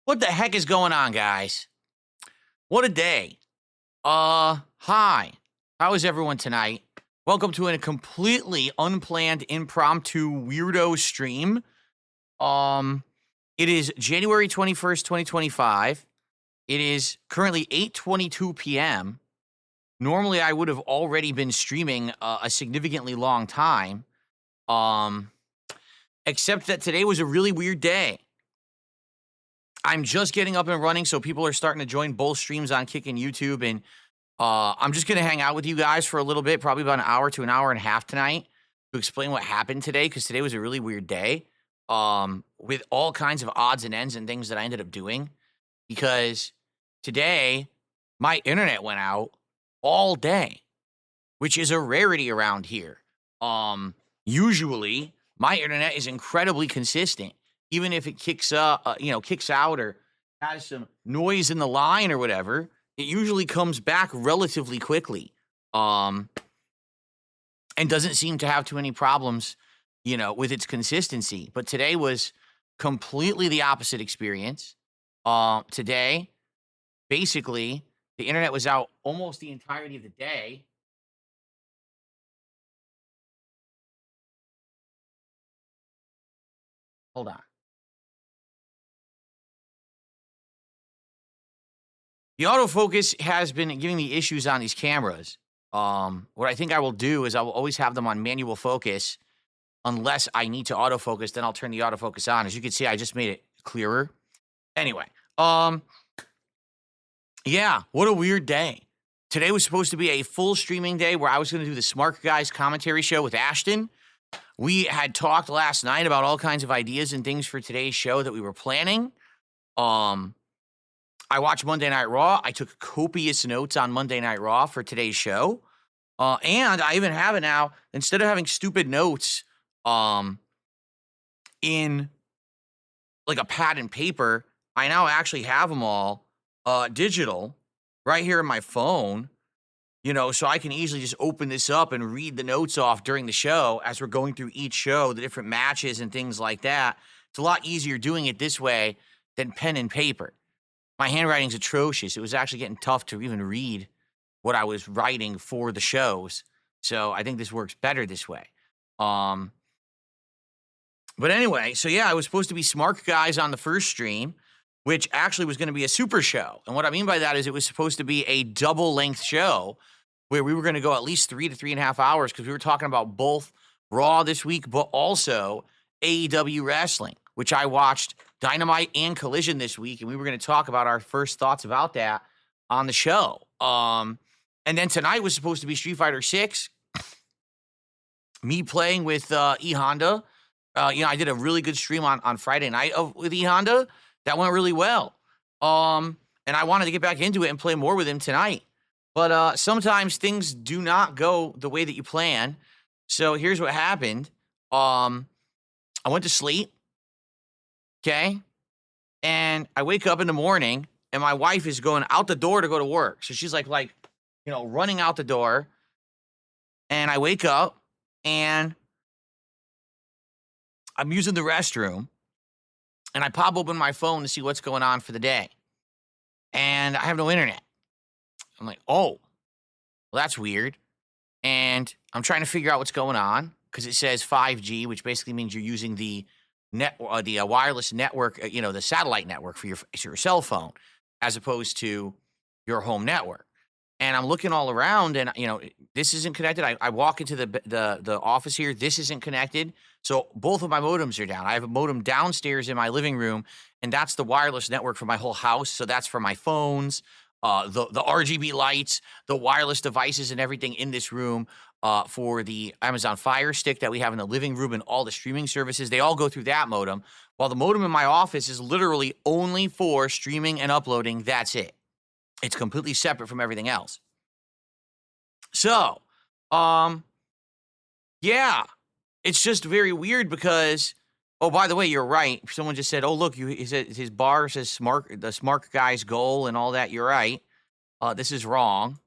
What the heck is going on, guys? What a day. Hi. How is everyone tonight? Welcome to a completely unplanned impromptu weirdo stream. Um, it is January 21st, 2025. It is currently 8:22 p.m. Normally I would have already been streaming a significantly long time. Um, except that today was a really weird day. I'm just getting up and running, so people are starting to join both streams on Kick and YouTube, and I'm just gonna hang out with you guys for a little bit, probably about an hour to an hour and a half tonight, to explain what happened today, because today was a really weird day, with all kinds of odds and ends and things that I ended up doing. Because today my internet went out all day, which is a rarity around here. Usually my internet is incredibly consistent, even if it kicks out or has some noise in the line or whatever. It usually comes back relatively quickly, and doesn't seem to have too many problems, with its consistency. But today was completely the opposite experience. Today, basically, the internet was out almost the entirety of the day. Hold on. The autofocus has been giving me issues on these cameras. What I think I will do is I will always have them on manual focus unless I need to autofocus, then I'll turn the autofocus on. As you can see, I just made it clearer. Anyway, yeah, what a weird day. Today was supposed to be a full streaming day where I was going to do the Smart Guys commentary show with Ashton. We had talked last night about all kinds of ideas and things for today's show that we were planning. I watched Monday Night Raw. I took copious notes on Monday Night Raw for today's show. And I even have it now. Instead of having stupid notes in like a pad and paper, I now actually have them all digital right here in my phone, so I can easily just open this up and read the notes off during the show as we're going through each show, the different matches and things like that. It's a lot easier doing it this way than pen and paper. My handwriting's atrocious. It was actually getting tough to even read what I was writing for the shows. So I think this works better this way. But anyway, so yeah, I was supposed to be Smart Guys on the first stream, which actually was going to be a super show. And what I mean by that is it was supposed to be a double length show where we were going to go at least 3 to 3.5 hours, because we were talking about both Raw this week, but also AEW wrestling, which I watched Dynamite and Collision this week, and we were going to talk about our first thoughts about that on the show. And then tonight was supposed to be Street Fighter 6. Me playing with E Honda. I did a really good stream on Friday night with E Honda. That went really well. And I wanted to get back into it and play more with him tonight. But sometimes things do not go the way that you plan. So here's what happened. I went to sleep. Okay. And I wake up in the morning and my wife is going out the door to go to work. So she's like, running out the door. And I wake up and I'm using the restroom and I pop open my phone to see what's going on for the day. And I have no internet. I'm like, oh, well, that's weird. And I'm trying to figure out what's going on because it says 5G, which basically means you're using the wireless network, the satellite network for your cell phone, as opposed to your home network. And I'm looking all around, and this isn't connected. I walk into the office here. This isn't connected. So both of my modems are down. I have a modem downstairs in my living room, and that's the wireless network for my whole house. So that's for my phones, the RGB lights, the wireless devices, and everything in this room. For the Amazon Fire Stick that we have in the living room and all the streaming services, they all go through that modem. While the modem in my office is literally only for streaming and uploading. That's it. It's completely separate from everything else. So, yeah, it's just very weird because, oh, by the way, you're right. Someone just said, oh, look, his bar says the Smart Guy's goal and all that. You're right. This is wrong.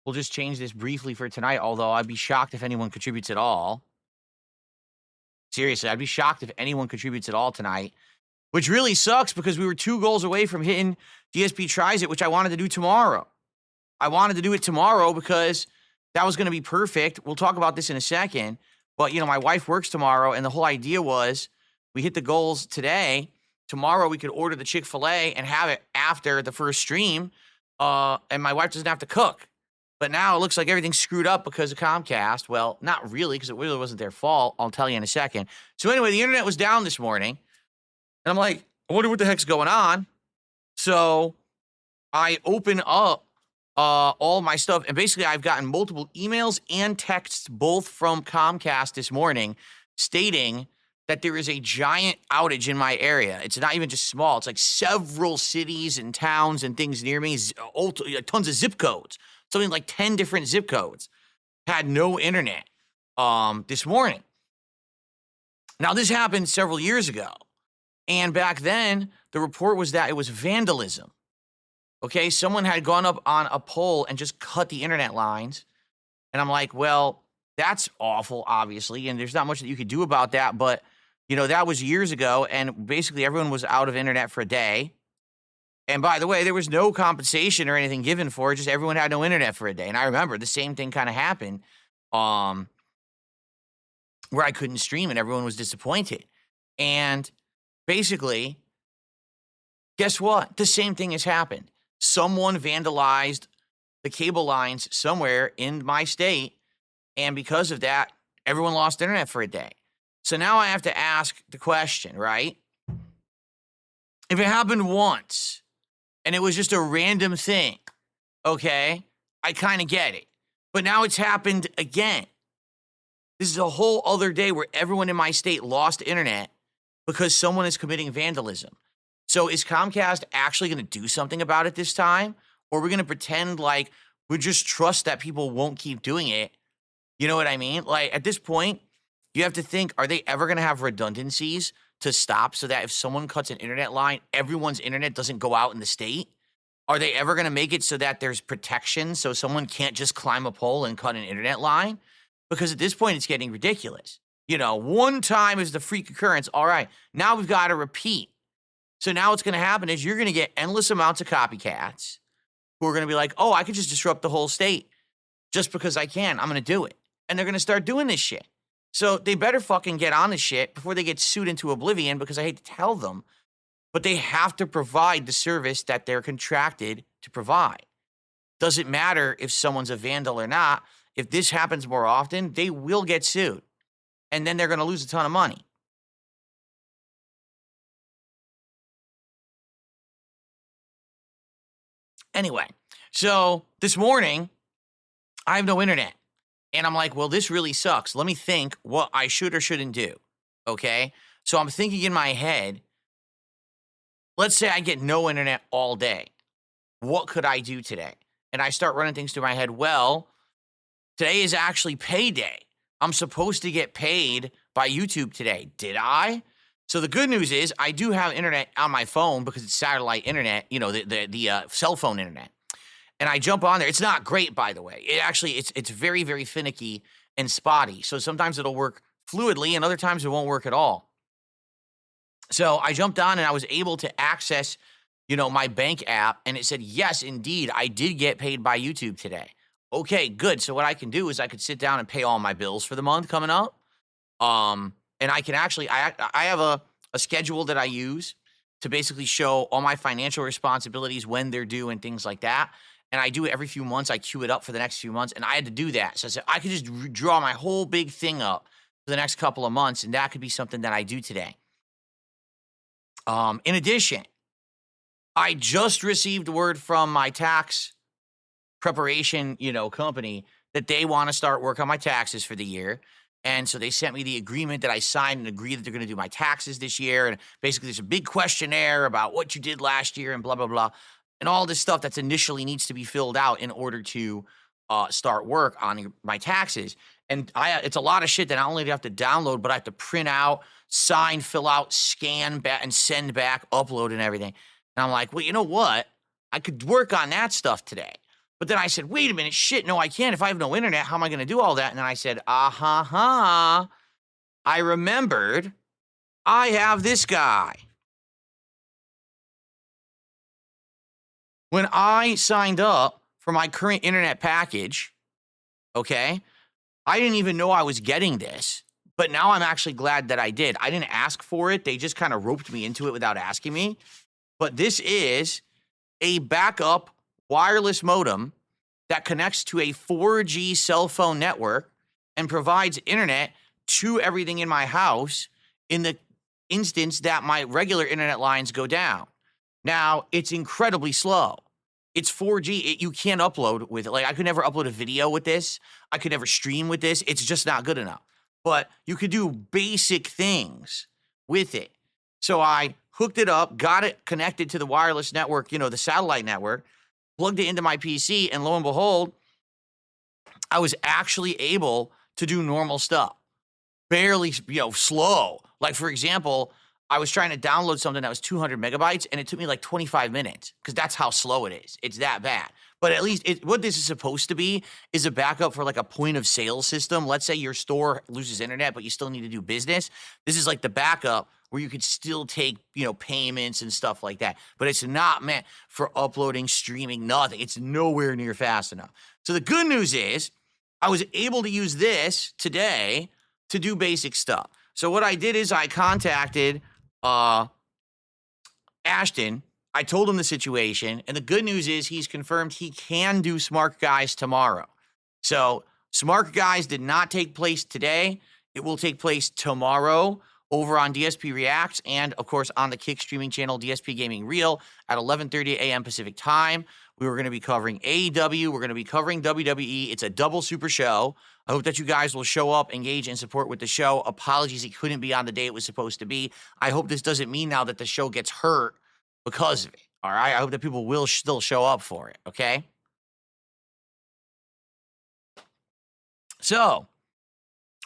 We'll just change this briefly for tonight, although I'd be shocked if anyone contributes at all. Seriously, I'd be shocked if anyone contributes at all tonight. which really sucks because we were 2 goals away from hitting DSP Tries It, which I wanted to do tomorrow. I wanted to do it tomorrow because that was going to be perfect. We'll talk about this in a second. But, my wife works tomorrow, and the whole idea was we hit the goals today. Tomorrow we could order the Chick-fil-A and have it after the first stream, and my wife doesn't have to cook. But now it looks like everything's screwed up because of Comcast. Well, not really, because it really wasn't their fault. I'll tell you in a second. So anyway, the internet was down this morning, and I'm like, I wonder what the heck's going on. So I open up all my stuff, and basically I've gotten multiple emails and texts, both from Comcast this morning, stating that there is a giant outage in my area. It's not even just small. It's like several cities and towns and things near me, tons of zip codes. Something like 10 different zip codes had no internet this morning. Now, this happened several years ago. And back then, the report was that it was vandalism. Okay, someone had gone up on a pole and just cut the internet lines. And I'm like, well, that's awful, obviously. And there's not much that you could do about that. But, that was years ago. And basically, everyone was out of internet for a day. And by the way, there was no compensation or anything given for it. Just everyone had no internet for a day. And I remember the same thing kind of happened where I couldn't stream and everyone was disappointed. And basically, guess what? The same thing has happened. Someone vandalized the cable lines somewhere in my state. And because of that, everyone lost internet for a day. So now I have to ask the question, right? If it happened once, and it was just a random thing, okay, I kind of get it. But now it's happened again. This is a whole other day where everyone in my state lost internet because someone is committing vandalism. So is Comcast actually going to do something about it this time? Or are we going to pretend like we just trust that people won't keep doing it? You know what I mean? Like, at this point, you have to think, are they ever going to have redundancies to stop so that if someone cuts an internet line, everyone's internet doesn't go out in the state? Are they ever going to make it so that there's protection so someone can't just climb a pole and cut an internet line? Because at this point, it's getting ridiculous. One time is the freak occurrence. All right, now we've got to repeat. So now what's going to happen is you're going to get endless amounts of copycats who are going to be like, oh, I could just disrupt the whole state just because I can. I'm going to do it. And they're going to start doing this shit. So they better fucking get on this shit before they get sued into oblivion, because I hate to tell them, but they have to provide the service that they're contracted to provide. Doesn't matter if someone's a vandal or not. If this happens more often, they will get sued. And then they're going to lose a ton of money. Anyway, so this morning, I have no internet. And I'm like, well, this really sucks. Let me think what I should or shouldn't do. Okay? So I'm thinking in my head, let's say I get no internet all day. What could I do today? And I start running things through my head. Well, today is actually payday. I'm supposed to get paid by YouTube today. Did I? So the good news is I do have internet on my phone because it's satellite internet, the cell phone internet. And I jump on there. It's not great, by the way. It's very, very finicky and spotty. So sometimes it'll work fluidly and other times it won't work at all. So I jumped on and I was able to access, my bank app, and it said, yes, indeed, I did get paid by YouTube today. Okay, good. So what I can do is I could sit down and pay all my bills for the month coming up. And I can actually, I have a schedule that I use to basically show all my financial responsibilities when they're due and things like that. And I do it every few months. I queue it up for the next few months, and I had to do that. So I said, I could just draw my whole big thing up for the next couple of months, and that could be something that I do today. In addition, I just received word from my tax preparation, company that they want to start work on my taxes for the year. And so they sent me the agreement that I signed and agreed that they're going to do my taxes this year. And basically there's a big questionnaire about what you did last year and blah, blah, blah. And all this stuff that's initially needs to be filled out in order to start work on my taxes. And it's a lot of shit that not only do I have to download, but I have to print out, sign, fill out, scan back, and send back, upload and everything. And I'm like, well, you know what? I could work on that stuff today. But then I said, wait a minute, shit, no, I can't. If I have no internet, how am I going to do all that? And then I said, I remembered I have this guy. When I signed up for my current internet package, okay, I didn't even know I was getting this, but now I'm actually glad that I did. I didn't ask for it. They just kind of roped me into it without asking me. But this is a backup wireless modem that connects to a 4G cell phone network and provides internet to everything in my house in the instance that my regular internet lines go down. Now, it's incredibly slow. It's 4G. You can't upload with it. Like, I could never upload a video with this. I could never stream with this. It's just not good enough. But you could do basic things with it. So I hooked it up, got it connected to the wireless network, the satellite network, plugged it into my PC, and lo and behold, I was actually able to do normal stuff. Barely, slow. Like, for example, I was trying to download something that was 200 megabytes, and it took me like 25 minutes because that's how slow it is. It's that bad. But at least what this is supposed to be is a backup for like a point of sale system. Let's say your store loses internet, but you still need to do business. This is like the backup where you could still take, payments and stuff like that. But it's not meant for uploading, streaming, nothing. It's nowhere near fast enough. So the good news is I was able to use this today to do basic stuff. So what I did is I contacted Ashton. I told him the situation, and the good news is he's confirmed he can do Smart Guys tomorrow. So Smart Guys did not take place today. It will take place tomorrow over on DSP Reacts and, of course, on the Kick streaming channel, DSP Gaming Real, at 11:30 a.m. Pacific time. We were going to be covering AEW. We're going to be covering WWE. It's a double super show. I hope that you guys will show up, engage, and support with the show. Apologies it couldn't be on the day it was supposed to be. I hope this doesn't mean now that the show gets hurt because of it, all right? I hope that people will still show up for it, okay? So,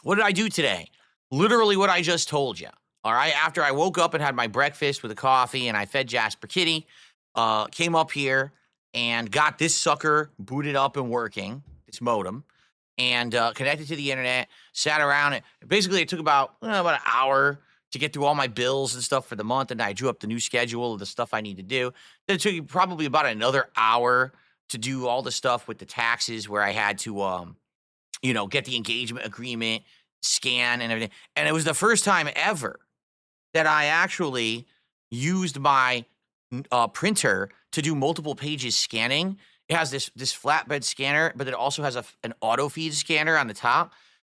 what did I do today? Literally what I just told you, all right? After I woke up and had my breakfast with a coffee and I fed Jasper Kitty, came up here and got this sucker booted up and working, this modem, and connected to the internet, sat around. And basically, it took about an hour to get through all my bills and stuff for the month, and I drew up the new schedule of the stuff I need to do. Then it took probably about another hour to do all the stuff with the taxes where I had to, get the engagement agreement, scan and everything. And it was the first time ever that I actually used my printer to do multiple pages scanning. It has this flatbed scanner, but it also has an auto feed scanner on the top.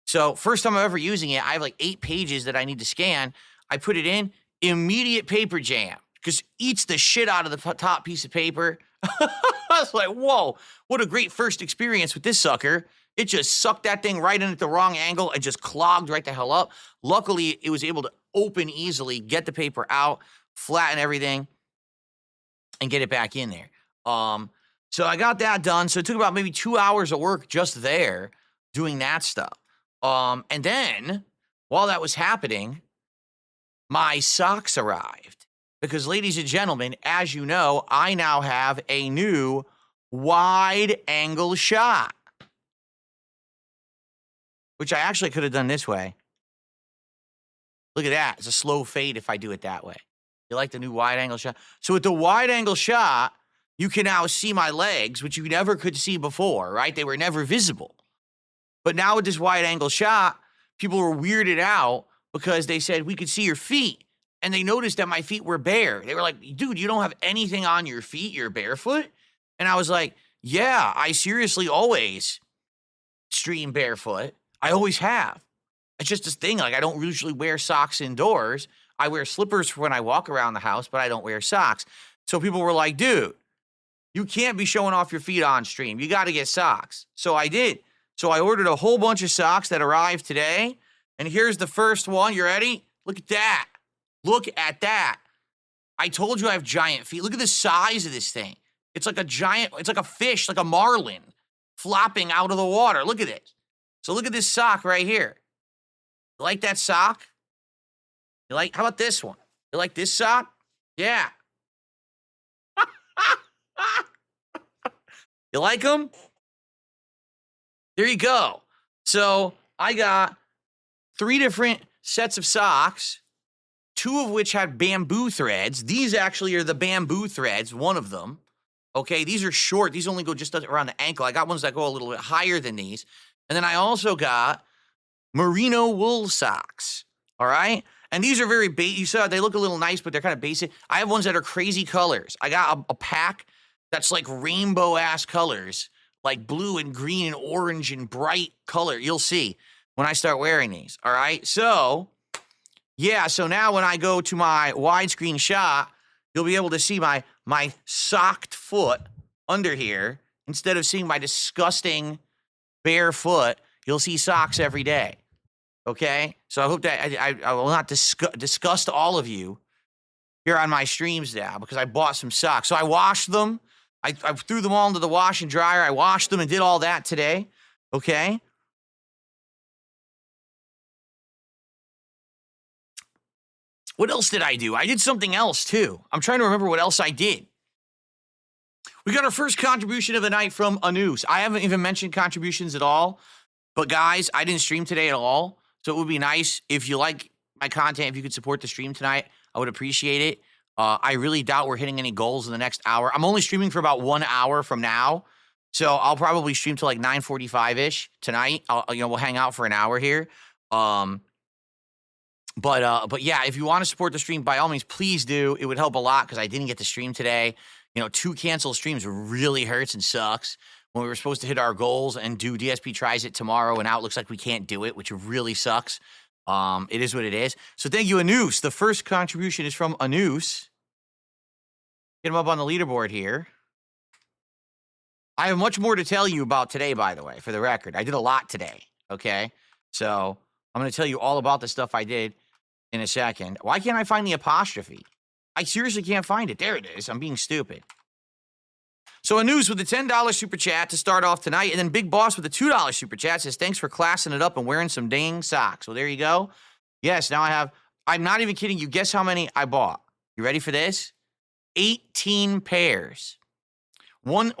So first time I'm ever using it, I have like 8 pages that I need to scan. I put it in, immediate paper jam, because eats the shit out of the top piece of paper. I was like, whoa, what a great first experience with this sucker. It just sucked that thing right in at the wrong angle and just clogged right the hell up. Luckily, it was able to open easily, get the paper out, flatten everything, and get it back in there. So I got that done. So it took about maybe 2 hours of work just there doing that stuff. And then while that was happening, my socks arrived. Because, ladies and gentlemen, as you know, I now have a new wide angle shot, which I actually could have done this way. Look at that. It's a slow fade if I do it that way. You like the new wide angle shot? So with the wide angle shot, you can now see my legs, which you never could see before, right? They were never visible. But now with this wide angle shot, people were weirded out because they said we could see your feet. And they noticed that my feet were bare. They were like, dude, you don't have anything on your feet. You're barefoot. And I was like, yeah, I seriously always stream barefoot. I always have. It's just this thing. Like, I don't usually wear socks indoors. I wear slippers for when I walk around the house, but I don't wear socks. So people were like, dude, you can't be showing off your feet on stream. You got to get socks. So I did. So I ordered a whole bunch of socks that arrived today. And here's the first one. You ready? Look at that. Look at that. I told you I have giant feet. Look at the size of this thing. It's like a giant, it's like a fish, like a marlin flopping out of the water. Look at it. So look at this sock right here. You like that sock? You like, how about this one? You like this sock? Yeah. You like them? There you go. So I got 3 different sets of socks, 2 of which had bamboo threads. These actually are the bamboo threads, one of them. Okay, these are short. These only go just around the ankle. I got ones that go a little bit higher than these. And then I also got merino wool socks. All right. And these are very basic. You saw they look a little nice, but they're kind of basic. I have ones that are crazy colors. I got a pack that's like rainbow ass colors, like blue and green and orange and bright color. You'll see when I start wearing these. All right. So, yeah. So now when I go to my widescreen shot, you'll be able to see my socked foot under here. Instead of seeing my disgusting bare foot, you'll see socks every day. Okay? So I hope that I will not disgust all of you here on my streams now because I bought some socks. So I washed them. I threw them all into the wash and dryer. I washed them and did all that today. Okay? What else did I do? I did something else too. I'm trying to remember what else I did. We got our first contribution of the night from Anus. I haven't even mentioned contributions at all. But guys, I didn't stream today at all. So it would be nice if you like my content, if you could support the stream tonight. I would appreciate it. I really doubt we're hitting any goals in the next hour. I'm only streaming for about 1 hour from now. So I'll probably stream till like 9:45-ish tonight. We'll hang out for an hour here. But yeah, if you want to support the stream, by all means, please do. It would help a lot because I didn't get to stream today. 2 canceled streams really hurts and sucks when we were supposed to hit our goals and do DSP tries it tomorrow, and now it looks like we can't do it, which really sucks. It is what it is. So thank you, Anus. The first contribution is from Anus. Get him up on the leaderboard here. I have much more to tell you about today, by the way, for the record. I did a lot today, okay? So I'm going to tell you all about the stuff I did in a second. Why can't I find the apostrophe? I seriously can't find it. There it is. I'm being stupid. So Anus with the $10 super chat to start off tonight, and then Big Boss with the $2 super chat says, thanks for classing it up and wearing some dang socks. Well, there you go. Yes, now I'm not even kidding you. Guess how many I bought? You ready for this? 18 pairs. One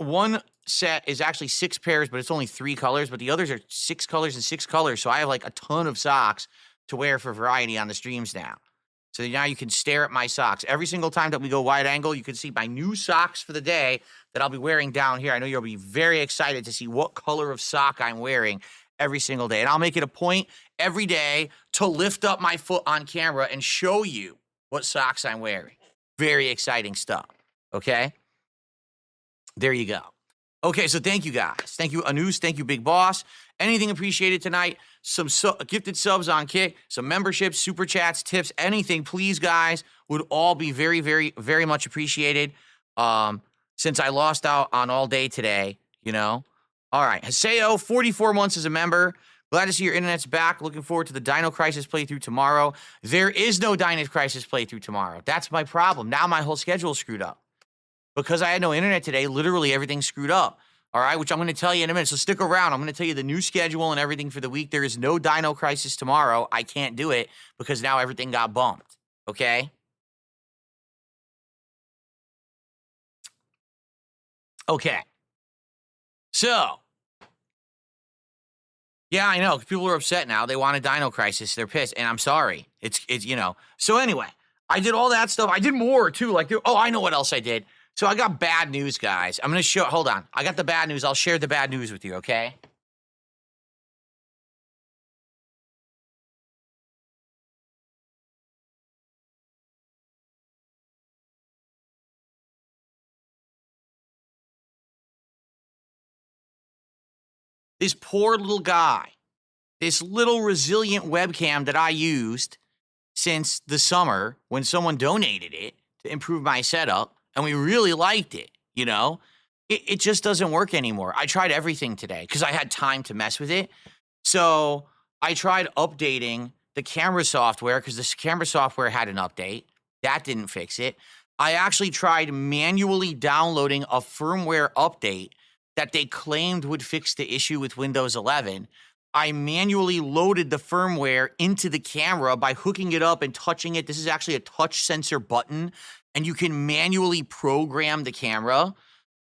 set is actually 6 pairs, but it's only 3 colors, but the others are 6 colors and 6 colors. So I have like a ton of socks to wear for variety on the streams now. So now you can stare at my socks. Every single time that we go wide angle, you can see my new socks for the day that I'll be wearing down here. I know you'll be very excited to see what color of sock I'm wearing every single day. And I'll make it a point every day to lift up my foot on camera and show you what socks I'm wearing. Very exciting stuff. Okay? There you go. Okay, so thank you guys. Thank you, Anus. Thank you, Big Boss. Anything appreciated tonight? Some gifted subs on Kick, some memberships, super chats, tips, anything, please, guys, would all be very, very, very much appreciated. Since I lost out on all day today, All right, Haseo, 44 months as a member. Glad to see your internet's back. Looking forward to the Dino Crisis playthrough tomorrow. There is no Dino Crisis playthrough tomorrow. That's my problem. Now my whole schedule's screwed up. Because I had no internet today, literally everything's screwed up. All right, which I'm going to tell you in a minute. So stick around. I'm going to tell you the new schedule and everything for the week. There is no Dino Crisis tomorrow. I can't do it because now everything got bumped. Okay? Okay. So, yeah, I know. People are upset now. They want a Dino Crisis. They're pissed, and I'm sorry. It's. So anyway, I did all that stuff. I did more too. I know what else I did. So I got bad news, guys. I'm going to show, hold on. I got the bad news. I'll share the bad news with you, okay? This poor little guy, this little resilient webcam that I used since the summer when someone donated it to improve my setup, and we really liked it, it just doesn't work anymore. I tried everything today because I had time to mess with it. So I tried updating the camera software because this camera software had an update. That didn't fix it. I actually tried manually downloading a firmware update that they claimed would fix the issue with Windows 11. I manually loaded the firmware into the camera by hooking it up and touching it. This is actually a touch sensor button, and you can manually program the camera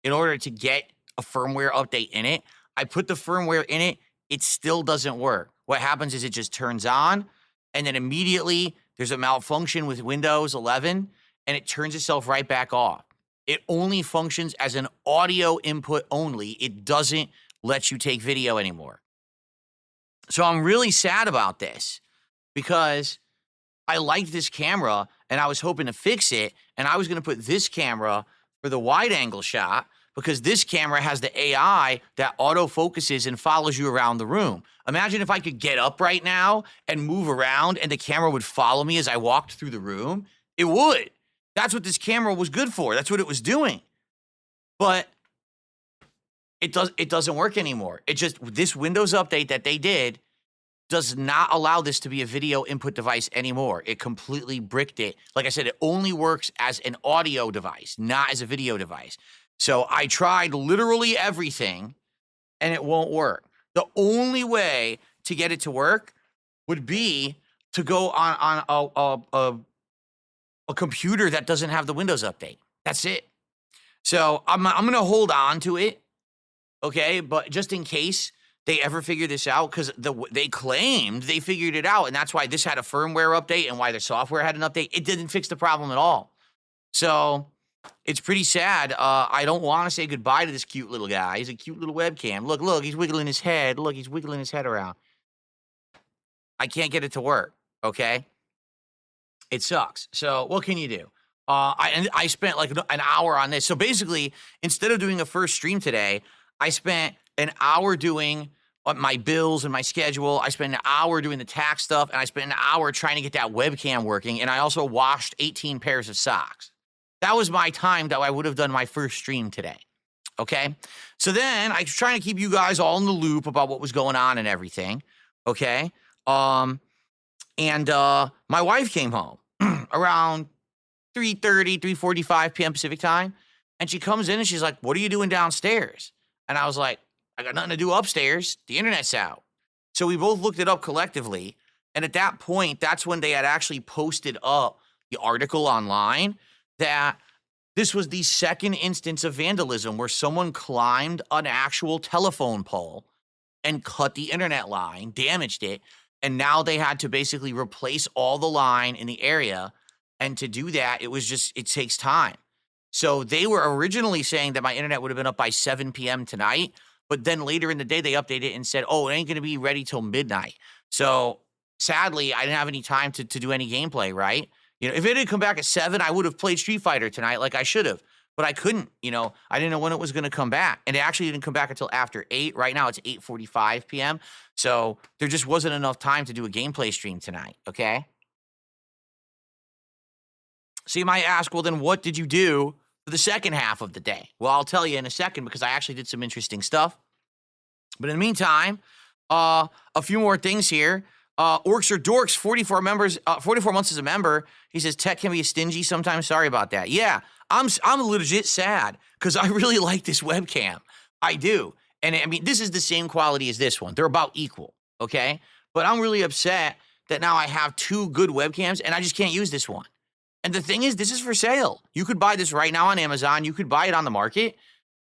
in order to get a firmware update in it. I put the firmware in it. It still doesn't work. What happens is it just turns on, and then immediately there's a malfunction with Windows 11, and it turns itself right back off. It only functions as an audio input only. It doesn't let you take video anymore. So I'm really sad about this because I liked this camera and I was hoping to fix it. And I was going to put this camera for the wide angle shot because this camera has the AI that auto focuses and follows you around the room. Imagine if I could get up right now and move around and the camera would follow me as I walked through the room. It would. That's what this camera was good for. That's what it was doing. But it doesn't work anymore. This Windows update that they did does not allow this to be a video input device anymore. It completely bricked it. Like I said, it only works as an audio device, not as a video device. So I tried literally everything and it won't work. The only way to get it to work would be to go on a computer that doesn't have the Windows update. That's it. So I'm going to hold on to it, okay? But just in case they ever figure this out, because they claimed they figured it out, and that's why this had a firmware update and why their software had an update. It didn't fix the problem at all. So it's pretty sad. I don't want to say goodbye to this cute little guy. He's a cute little webcam. Look, he's wiggling his head. Look, he's wiggling his head around. I can't get it to work, okay? It sucks. So what can you do? I spent like an hour on this. So basically, instead of doing a first stream today, I spent an hour doing my bills and my schedule. I spent an hour doing the tax stuff, and I spent an hour trying to get that webcam working, and I also washed 18 pairs of socks. That was my time that I would have done my first stream today, okay? So then I was trying to keep you guys all in the loop about what was going on and everything, okay? My wife came home around 3:30, 3:45 p.m. Pacific time, and she comes in and she's like, "What are you doing downstairs?" And I was like, "I got nothing to do upstairs. The internet's out." So we both looked it up collectively, and at that point, that's when they had actually posted up the article online that this was the second instance of vandalism where someone climbed an actual telephone pole and cut the internet line, damaged it, and now they had to basically replace all the line in the area. And to do that, it takes time. So they were originally saying that my internet would have been up by 7 p.m. tonight, but then later in the day, they updated it and said, "Oh, it ain't going to be ready till midnight." So sadly, I didn't have any time to do any gameplay, right? If it had come back at 7, I would have played Street Fighter tonight like I should have, but I couldn't. I didn't know when it was going to come back, and it actually didn't come back until after 8. Right now, it's 8:45 p.m., so there just wasn't enough time to do a gameplay stream tonight, okay? So you might ask, well, then what did you do for the second half of the day? Well, I'll tell you in a second because I actually did some interesting stuff. But in the meantime, a few more things here. Orcs or Dorks, 44 months as a member. He says, tech can be stingy sometimes. Sorry about that. Yeah, I'm legit sad because I really like this webcam. I do. And I mean, this is the same quality as this one. They're about equal, okay? But I'm really upset that now I have 2 good webcams and I just can't use this one. And the thing is, this is for sale. You could buy this right now on Amazon. You could buy it on the market,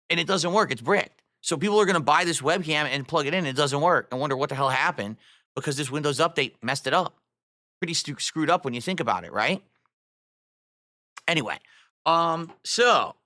and it doesn't work. It's bricked. So people are going to buy this webcam and plug it in. It doesn't work and wonder what the hell happened because this Windows update messed it up. Pretty screwed up when you think about it, right? Anyway, so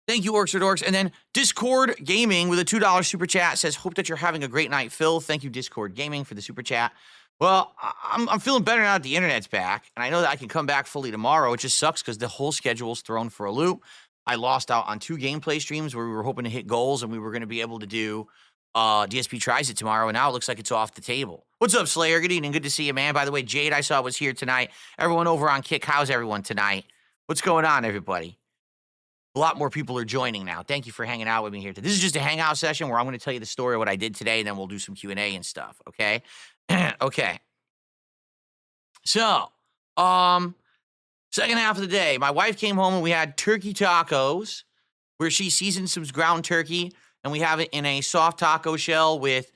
thank you, Orcs or Dorks. And then Discord Gaming with a $2 super chat says, hope that you're having a great night, Phil. Thank you, Discord Gaming, for the super chat. Well, I'm feeling better now that the internet's back, and I know that I can come back fully tomorrow. It just sucks because the whole schedule's thrown for a loop. I lost out on 2 gameplay streams where we were hoping to hit goals, and we were going to be able to do DSP Tries It tomorrow, and now it looks like it's off the table. What's up, Slayer? Good evening. Good to see you, man. By the way, Jade, I saw was here tonight. Everyone over on Kick, how's everyone tonight? What's going on, everybody? A lot more people are joining now. Thank you for hanging out with me here. This is just a hangout session where I'm going to tell you the story of what I did today, and then we'll do some Q&A and stuff, okay? Okay. So, second half of the day, my wife came home and we had turkey tacos where she seasoned some ground turkey, and we have it in a soft taco shell with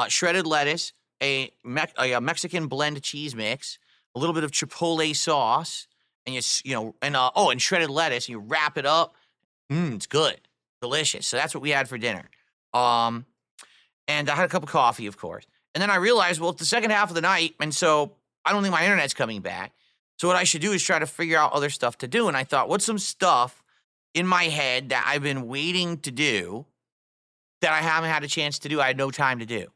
shredded lettuce, a Mexican blend cheese mix, a little bit of chipotle sauce, and and shredded lettuce. And you wrap it up. It's good, delicious. So that's what we had for dinner. And I had a cup of coffee, of course. And then I realized, well, it's the second half of the night, and so I don't think my internet's coming back. So what I should do is try to figure out other stuff to do. And I thought, what's some stuff in my head that I've been waiting to do that I haven't had a chance to do. I had no time to do.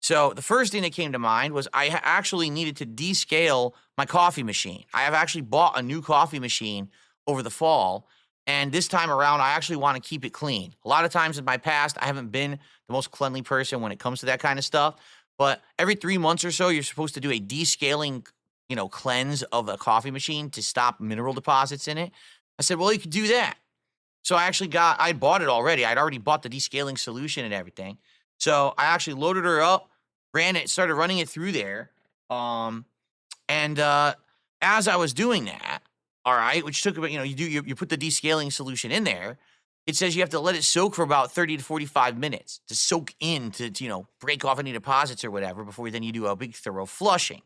So the first thing that came to mind was I actually needed to descale my coffee machine. I have actually bought a new coffee machine over the fall, and this time around, I actually want to keep it clean. A lot of times in my past, I haven't been the most cleanly person when it comes to that kind of stuff, but every 3 months or so, you're supposed to do a descaling, cleanse of a coffee machine to stop mineral deposits in it. I said, well, you could do that. So I bought it already. I'd already bought the descaling solution and everything. So I actually loaded her up, started running it through there. And as I was doing that, all right, which took about, you put the descaling solution in there. It says you have to let it soak for about 30 to 45 minutes to soak in to break off any deposits or whatever before then you do a big thorough flushing.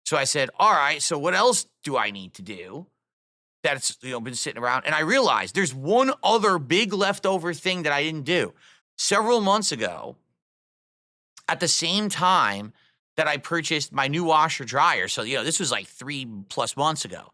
So I said, all right, so what else do I need to do? That's been sitting around, and I realized there's one other big leftover thing that I didn't do. Several months ago, at the same time that I purchased my new washer dryer, so this was like 3+ months ago,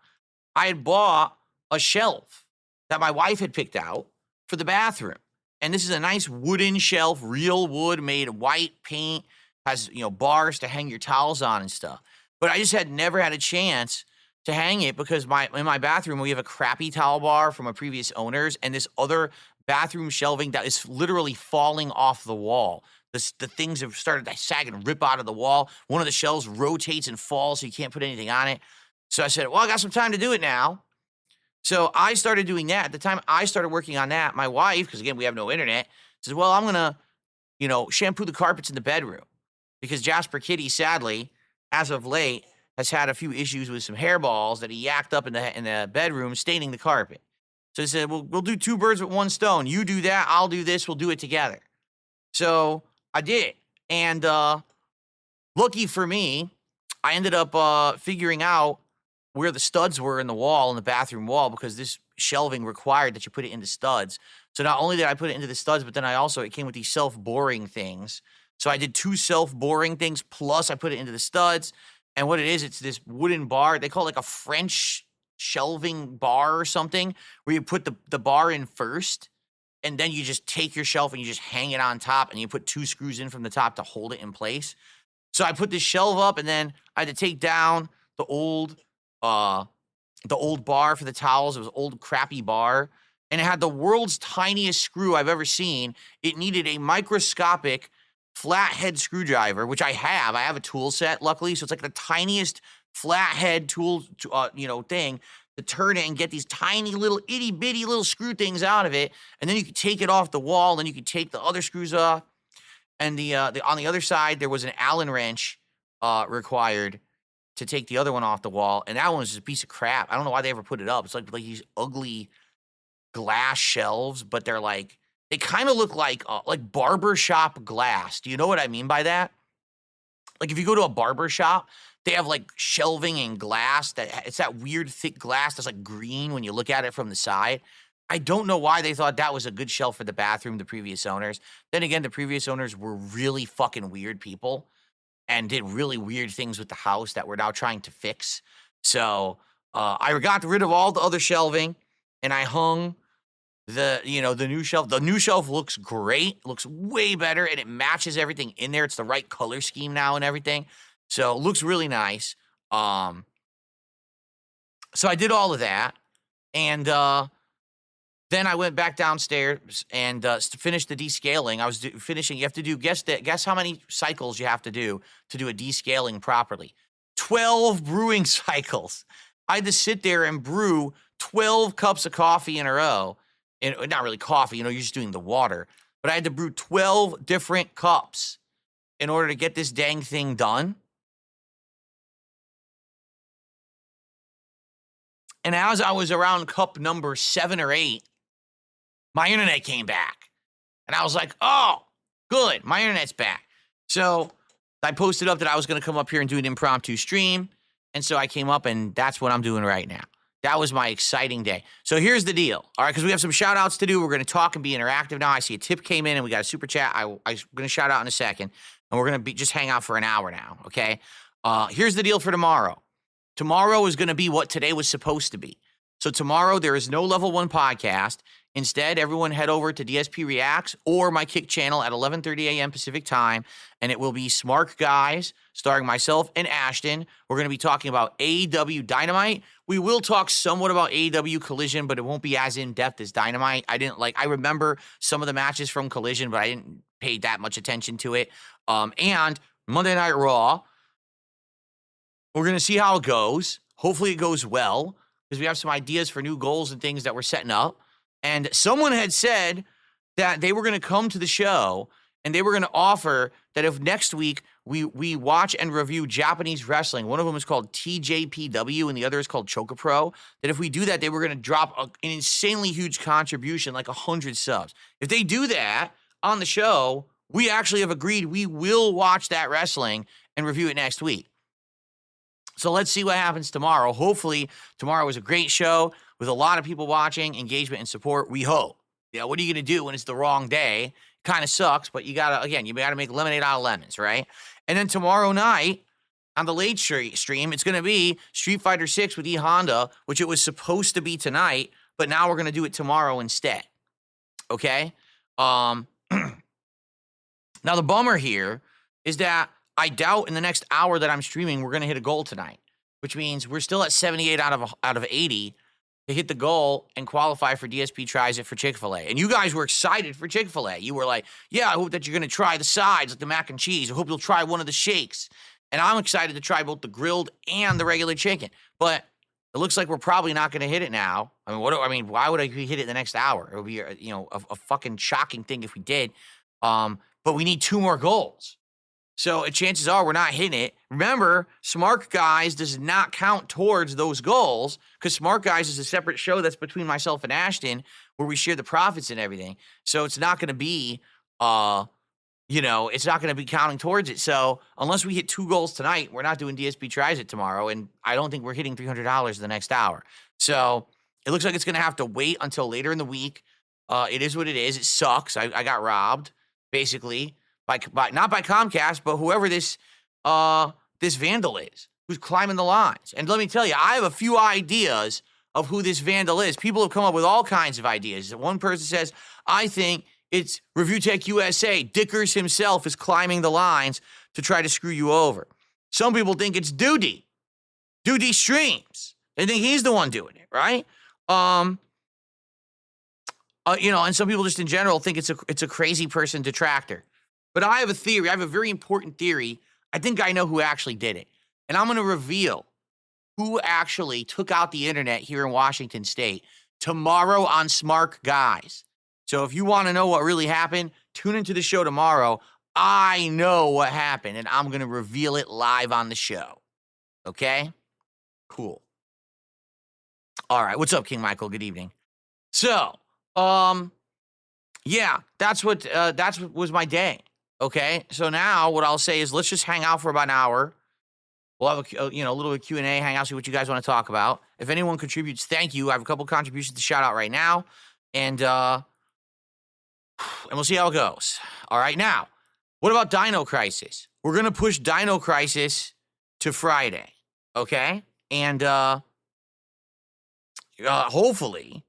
I had bought a shelf that my wife had picked out for the bathroom, and this is a nice wooden shelf, real wood, made white paint, has bars to hang your towels on and stuff. But I just had never had a chance to hang it because in my bathroom, we have a crappy towel bar from a previous owners and this other bathroom shelving that is literally falling off the wall. The things have started to sag and rip out of the wall. One of the shelves rotates and falls, so you can't put anything on it. So I said, well, I got some time to do it now. So I started doing that. At the time I started working on that, my wife, because again, we have no internet, says, well, I'm going to, shampoo the carpets in the bedroom because Jasper Kitty, sadly, as of late, has had a few issues with some hairballs that he yacked up in the bedroom, staining the carpet. So he said, well, we'll do 2 birds with 1 stone. You do that, I'll do this, we'll do it together. So I did. And lucky for me, I ended up figuring out where the studs were in the bathroom wall, because this shelving required that you put it into studs. So not only did I put it into the studs, but then it came with these self-boring things. So I did 2 self-boring things, plus I put it into the studs. And what it is, it's this wooden bar. They call it like a French shelving bar or something, where you put the bar in first, and then you just take your shelf and you just hang it on top, and you put 2 screws in from the top to hold it in place. So I put this shelf up, and then I had to take down the old bar for the towels. It was an old crappy bar, and it had the world's tiniest screw I've ever seen. It needed a microscopic flathead screwdriver, which I have. I have a tool set, luckily, so it's like the tiniest flathead tool, thing to turn it and get these tiny little itty bitty little screw things out of it, and then you could take it off the wall. Then you could take the other screws off, and on the other side there was an Allen wrench required to take the other one off the wall, and that one was just a piece of crap. I don't know why they ever put it up. It's like these ugly glass shelves, but they kind of look like barbershop glass. Do you know what I mean by that? Like if you go to a barber shop, they have like shelving and glass it's that weird thick glass that's like green when you look at it from the side. I don't know why they thought that was a good shelf for the bathroom, the previous owners. Then again, the previous owners were really fucking weird people and did really weird things with the house that we're now trying to fix. So I got rid of all the other shelving, and I hung the new shelf. The new shelf looks great, looks way better, and it matches everything in there. It's the right color scheme now and everything, so it looks really nice. So I did all of that, and then I went back downstairs and finished the descaling. I was finishing. You have to do guess how many cycles you have to do a descaling properly. 12 brewing cycles. I had to sit there and brew 12 cups of coffee in a row. And not really coffee, you're just doing the water. But I had to brew 12 different cups in order to get this dang thing done. And as I was around cup number 7 or 8, my internet came back. And I was like, oh, good, my internet's back. So I posted up that I was going to come up here and do an impromptu stream. And so I came up, and that's what I'm doing right now. That was my exciting day. So here's the deal, all right, because we have some shout-outs to do. We're going to talk and be interactive now. I see a tip came in, and we got a super chat. I'm going to shout out in a second, and we're going to just hang out for an hour now, okay? Here's the deal for tomorrow. Tomorrow is going to be what today was supposed to be. So tomorrow there is no Level 1 podcast. Instead, everyone head over to DSP Reacts or my Kick channel at 11:30 a.m. Pacific time, and it will be Smart Guys starring myself and Ashton. We're going to be talking about AEW Dynamite. We will talk somewhat about AEW Collision, but it won't be as in-depth as Dynamite. I remember some of the matches from Collision, but I didn't pay that much attention to it. And Monday Night Raw, we're going to see how it goes. Hopefully it goes well, because we have some ideas for new goals and things that we're setting up. And someone had said that they were going to come to the show and they were going to offer that if next week we watch and review Japanese wrestling, one of them is called TJPW and the other is called Chocopro, that if we do that, they were going to drop an insanely huge contribution, like 100 subs. If they do that on the show, we actually have agreed we will watch that wrestling and review it next week. So let's see what happens tomorrow. Hopefully, tomorrow is a great show with a lot of people watching, engagement, and support. We hope. Yeah, what are you going to do when it's the wrong day? Kind of sucks, but you got to make lemonade out of lemons, right? And then tomorrow night on the late stream, it's going to be Street Fighter 6 with E Honda, which it was supposed to be tonight, but now we're going to do it tomorrow instead. Okay? Now the bummer here is that I doubt in the next hour that I'm streaming, we're going to hit a goal tonight, which means we're still at 78 out of 80 to hit the goal and qualify for DSP Tries It for Chick-fil-A. And you guys were excited for Chick-fil-A. You were like, yeah, I hope that you're going to try the sides, like the mac and cheese. I hope you'll try one of the shakes. And I'm excited to try both the grilled and the regular chicken. But it looks like we're probably not going to hit it now. Why would I hit it the next hour? It would be a fucking shocking thing if we did. But we need 2 more goals. So chances are we're not hitting it. Remember, Smart Guys does not count towards those goals because Smart Guys is a separate show that's between myself and Ashton where we share the profits and everything. So it's not going to be, it's not going to be counting towards it. So unless we hit 2 goals tonight, we're not doing DSP Tries It tomorrow. And I don't think we're hitting $300 the next hour. So it looks like it's going to have to wait until later in the week. It is what it is. It sucks. I got robbed, basically. Not by Comcast, but whoever this vandal is who's climbing the lines. And let me tell you, I have a few ideas of who this vandal is. People have come up with all kinds of ideas. One person says, I think it's Review Tech USA. Dickers himself is climbing the lines to try to screw you over. Some people think it's Duty. Duty Streams. They think he's the one doing it, right? And some people just in general think it's a crazy person detractor. But I have a theory. I have a very important theory. I think I know who actually did it. And I'm going to reveal who actually took out the internet here in Washington State tomorrow on Smart Guys. So if you want to know what really happened, tune into the show tomorrow. I know what happened, and I'm going to reveal it live on the show. Okay? Cool. All right. What's up, King Michael? Good evening. So, yeah, that's what was my day. Okay, so now what I'll say is let's just hang out for about an hour. We'll have a little bit of Q&A, hang out, see what you guys want to talk about. If anyone contributes, thank you. I have a couple contributions to shout out right now, and we'll see how it goes. All right, now, what about Dino Crisis? We're going to push Dino Crisis to Friday, okay? And hopefully,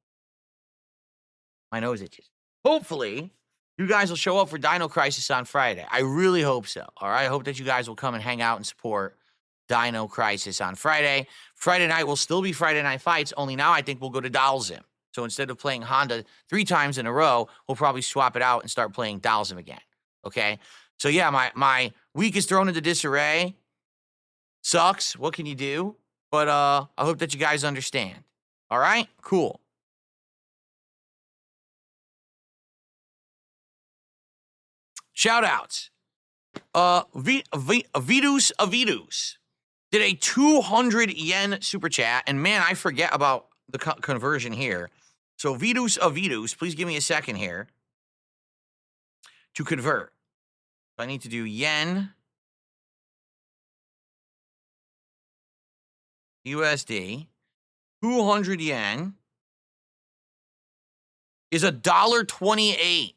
my nose itches. Hopefully, you guys will show up for Dino Crisis on Friday. I really hope so, all right? I hope that you guys will come and hang out and support Dino Crisis on Friday. Friday night will still be Friday Night Fights, only now I think we'll go to Dalsim. So instead of playing Honda 3 times in a row, we'll probably swap it out and start playing Dalsim again, okay? So yeah, my week is thrown into disarray. Sucks. What can you do? But I hope that you guys understand. All right? Cool. Shout-outs. Vidus Avidus did a 200 yen super chat, and man, I forget about the conversion here. So Vidus Avidus, please give me a second here to convert. I need to do yen USD. 200 yen is $1.28.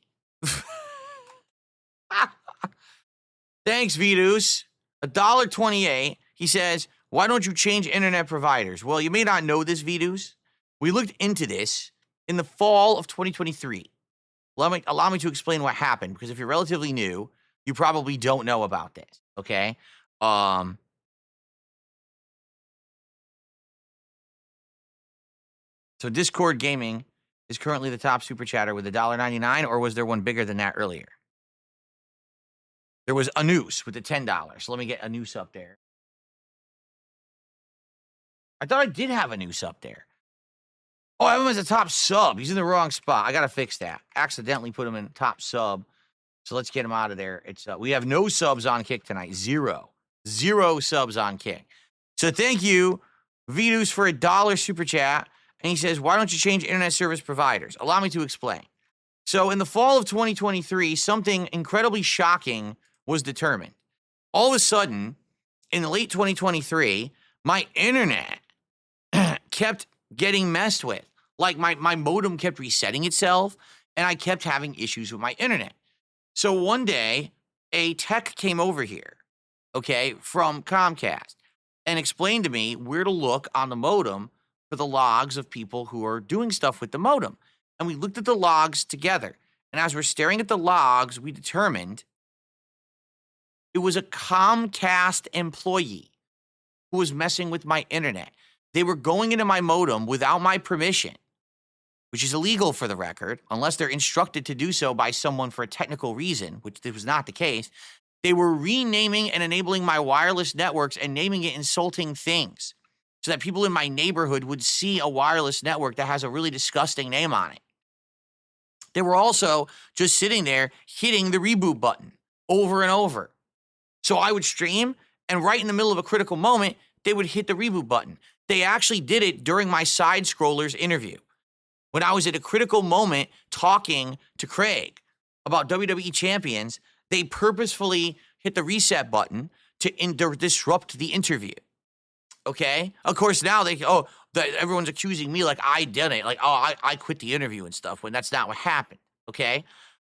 Thanks, Vidus. $1.28. He says, why don't you change internet providers? Well, you may not know this, Vidus, We looked into this in the fall of 2023. Allow me to explain what happened, because if you're relatively new, you probably don't know about this, okay? Um, so Discord Gaming is currently the top super chatter with $1.99, or was there one bigger than that earlier? There was a noose with the $10. So let me get a noose up there. I thought I did have a noose up there. Oh, I have him as a top sub. He's in the wrong spot. I got to fix that. Accidentally put him in top sub. So let's get him out of there. It's we have no subs on Kick tonight. Zero subs on Kick. So thank you, Vidus, for $1 super chat. And he says, why don't you change internet service providers? Allow me to explain. So in the fall of 2023, something incredibly shocking was determined. All of a sudden, in late 2023, my internet kept getting messed with. Like my modem kept resetting itself, and I kept having issues with my internet. So one day, a tech came over here, okay, from Comcast, and explained to me where to look on the modem for the logs of people who are doing stuff with the modem. And we looked at the logs together. And as we're staring at the logs, we determined it was a Comcast employee who was messing with my internet. They were going into my modem without my permission, which is illegal for the record, unless they're instructed to do so by someone for a technical reason, which this was not the case. They were renaming and enabling my wireless networks and naming it insulting things so that people in my neighborhood would see a wireless network that has a really disgusting name on it. They were also just sitting there hitting the reboot button over and over. So I would stream, and right in the middle of a critical moment, they would hit the reboot button. They actually did it during my Side Scrollers interview. When I was at a critical moment talking to Craig about WWE champions, they purposefully hit the reset button to disrupt the interview. Okay? Of course, now everyone's accusing me like I did it. Like, I quit the interview and stuff, when that's not what happened. Okay?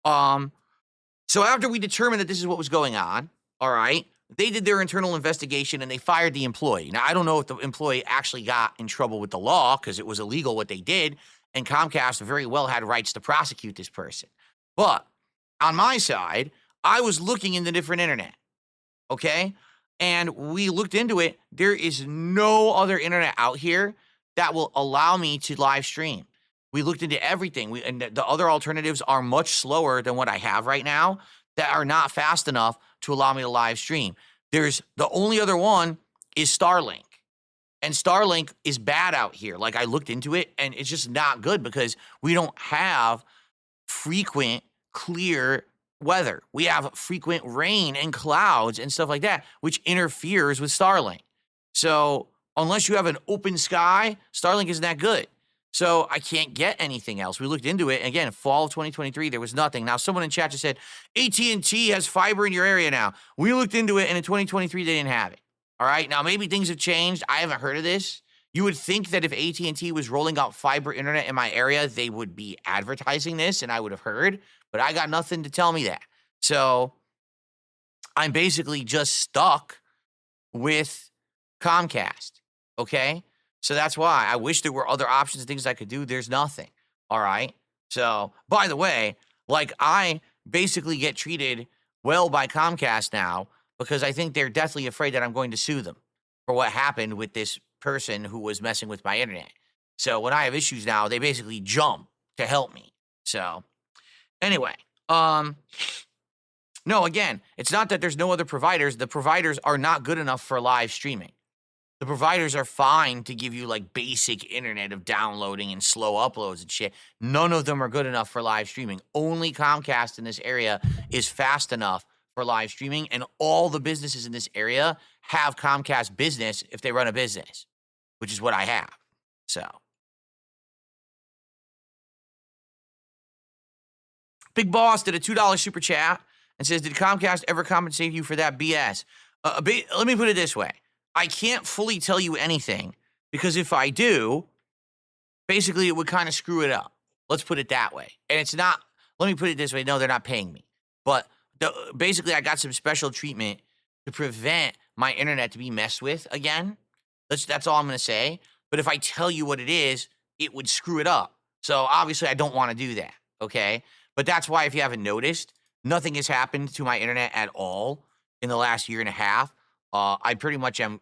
So after we determined that this is what was going on, all right, they did their internal investigation and they fired the employee. Now, I don't know if the employee actually got in trouble with the law because it was illegal what they did, and Comcast very well had rights to prosecute this person. But on my side, I was looking in the different internet, okay? And we looked into it. There is no other internet out here that will allow me to live stream. We looked into everything. And the other alternatives are much slower than what I have right now, that are not fast enough to allow me to live stream. The only other one is Starlink. And Starlink is bad out here. Like, I looked into it, and it's just not good because we don't have frequent, clear weather. We have frequent rain and clouds and stuff like that, which interferes with Starlink. So unless you have an open sky, Starlink isn't that good. So I can't get anything else. We looked into it. Again, fall of 2023, there was nothing. Now, someone in chat just said, AT&T has fiber in your area now. We looked into it, and in 2023, they didn't have it. All right? Now, maybe things have changed. I haven't heard of this. You would think that if AT&T was rolling out fiber internet in my area, they would be advertising this, and I would have heard. But I got nothing to tell me that. So I'm basically just stuck with Comcast, okay? So that's why I wish there were other options, things I could do. There's nothing, all right? So, by the way, like, I basically get treated well by Comcast now because I think they're deathly afraid that I'm going to sue them for what happened with this person who was messing with my internet. So when I have issues now, they basically jump to help me. So anyway, no, again, it's not that there's no other providers. The providers are not good enough for live streaming. The providers are fine to give you like basic internet of downloading and slow uploads and shit. None of them are good enough for live streaming. Only Comcast in this area is fast enough for live streaming, and all the businesses in this area have Comcast Business if they run a business, which is what I have. So Big Boss did a $2 super chat and says, did Comcast ever compensate you for that BS? Let me put it this way. I can't fully tell you anything because if I do, basically it would kind of screw it up. Let's put it that way. And it's not, let me put it this way. No, they're not paying me. But basically I got some special treatment to prevent my internet to be messed with again. That's all I'm going to say. But if I tell you what it is, it would screw it up. So obviously I don't want to do that, okay? But that's why, if you haven't noticed, nothing has happened to my internet at all in the last year and a half. I pretty much am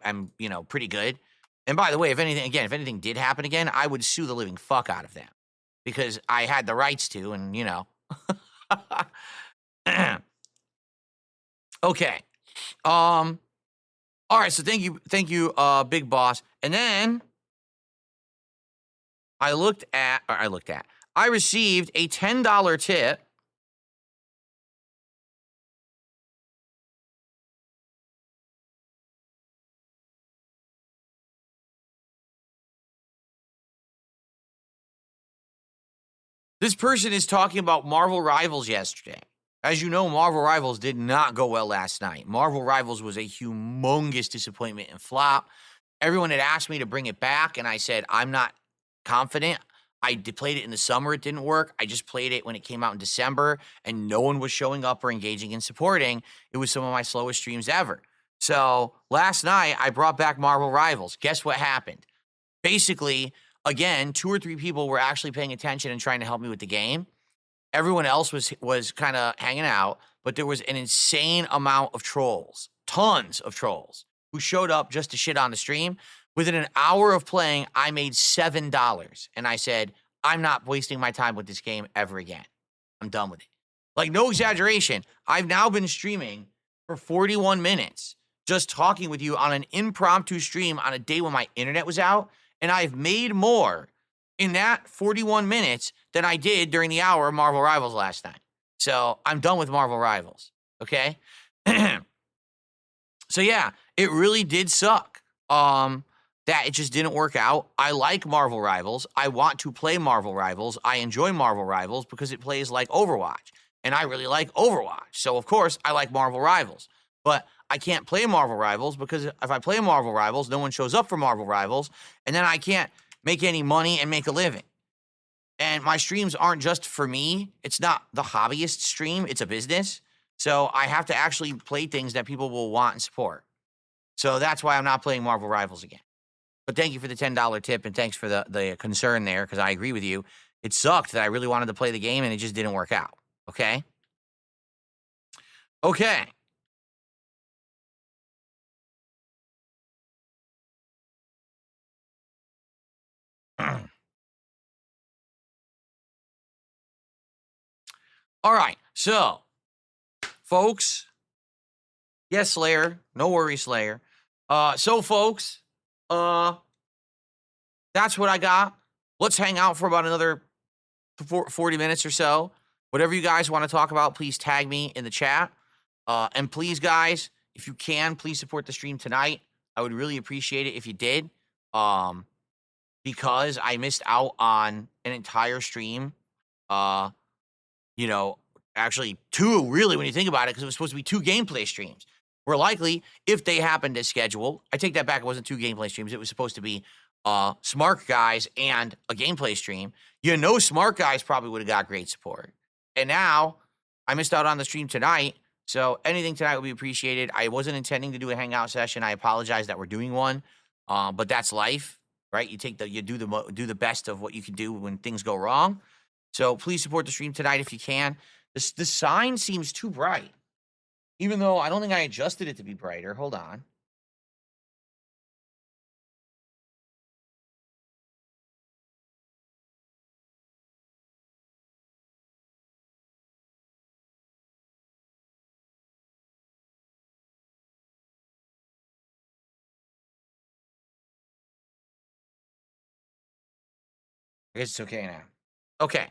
pretty good. And by the way, if anything did happen again, I would sue the living fuck out of them because I had the rights to, and Okay. All right, so thank you, Big Boss. And then I received a $10 tip. This person is talking about Marvel Rivals yesterday. As you know, Marvel Rivals did not go well last night. Marvel Rivals was a humongous disappointment and flop. Everyone had asked me to bring it back, and I said, I'm not confident. I played it in the summer. It didn't work. I just played it when it came out in December, and no one was showing up or engaging and supporting. It was some of my slowest streams ever. So last night, I brought back Marvel Rivals. Guess what happened? Basically, again, 2 or 3 people were actually paying attention and trying to help me with the game. Everyone else was kind of hanging out, but there was an insane amount of trolls, tons of trolls, who showed up just to shit on the stream. Within an hour of playing, I made $7, and I said, I'm not wasting my time with this game ever again. I'm done with it. Like, no exaggeration. I've now been streaming for 41 minutes, just talking with you on an impromptu stream on a day when my internet was out, and I've made more in that 41 minutes than I did during the hour of Marvel Rivals last night. So I'm done with Marvel Rivals, okay? So yeah, it really did suck that it just didn't work out. I like Marvel Rivals. I want to play Marvel Rivals. I enjoy Marvel Rivals because it plays like Overwatch, and I really like Overwatch. So of course, I like Marvel Rivals. But I can't play Marvel Rivals because if I play Marvel Rivals, no one shows up for Marvel Rivals, and then I can't make any money and make a living. And my streams aren't just for me. It's not the hobbyist stream. It's a business. So I have to actually play things that people will want and support. So that's why I'm not playing Marvel Rivals again. But thank you for the $10 tip, and thanks for the concern there, because I agree with you. It sucked that I really wanted to play the game, and it just didn't work out. Okay? Okay. All right, so, folks. Yes, Slayer. No worries, Slayer. So, folks, that's what I got. Let's hang out for about another 40 minutes or so. Whatever you guys want to talk about, please tag me in the chat. And please, guys, if you can, please support the stream tonight. I would really appreciate it if you did. Because I missed out on an entire stream. Actually 2, really, when you think about it, because it was supposed to be 2 gameplay streams. We're likely, if they happened to schedule, I take that back, it wasn't 2 gameplay streams. It was supposed to be Smart Guys and a gameplay stream. Smart Guys probably would have got great support. And now, I missed out on the stream tonight, so anything tonight would be appreciated. I wasn't intending to do a hangout session. I apologize that we're doing one, but that's life, right? You do the best of what you can do when things go wrong. So please support the stream tonight if you can. The sign seems too bright, even though I don't think I adjusted it to be brighter. Hold on. I guess it's okay now. Okay.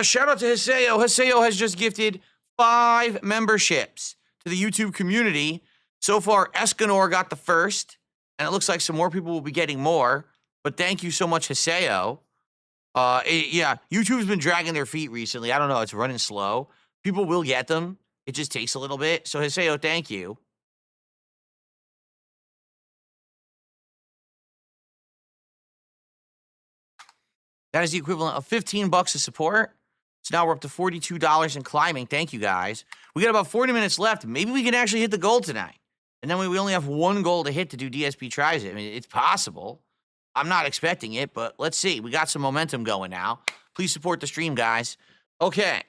Shout out to Hiseo. Hiseo has just gifted 5 memberships to the YouTube community. So far, Escanor got the first, and it looks like some more people will be getting more. But thank you so much, Hiseo. YouTube's been dragging their feet recently. I don't know. It's running slow. People will get them. It just takes a little bit. So, Hiseo, thank you. That is the equivalent of $15 of support. So now we're up to $42 and climbing. Thank you, guys. We got about 40 minutes left. Maybe we can actually hit the goal tonight. And then we only have 1 goal to hit to do DSP Tries It. I mean, it's possible. I'm not expecting it, but let's see. We got some momentum going now. Please support the stream, guys. Okay.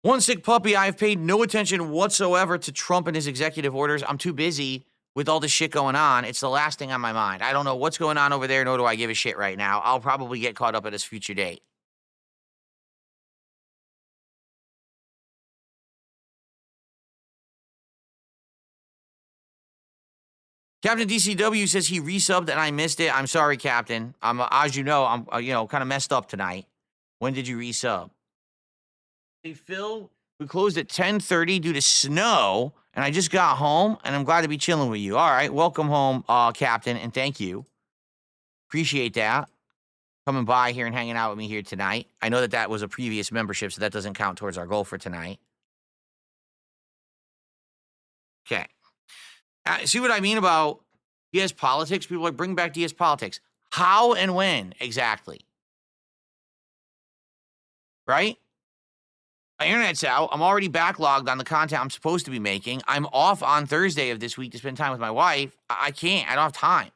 One sick puppy. I have paid no attention whatsoever to Trump and his executive orders. I'm too busy with all this shit going on. It's the last thing on my mind. I don't know what's going on over there, nor do I give a shit right now. I'll probably get caught up at a future date. Captain DCW says he resubbed and I missed it. I'm sorry, Captain. As you know, I'm kind of messed up tonight. When did you resub? Hey, Phil, we closed at 10:30 due to snow, and I just got home, and I'm glad to be chilling with you. All right, welcome home, Captain, and thank you. Appreciate that. Coming by here and hanging out with me here tonight. I know that was a previous membership, so that doesn't count towards our goal for tonight. Okay. See what I mean about DS politics? People are like, bring back DS politics. How and when exactly? Right? My internet's out. I'm already backlogged on the content I'm supposed to be making. I'm off on Thursday of this week to spend time with my wife. I can't. I don't have time.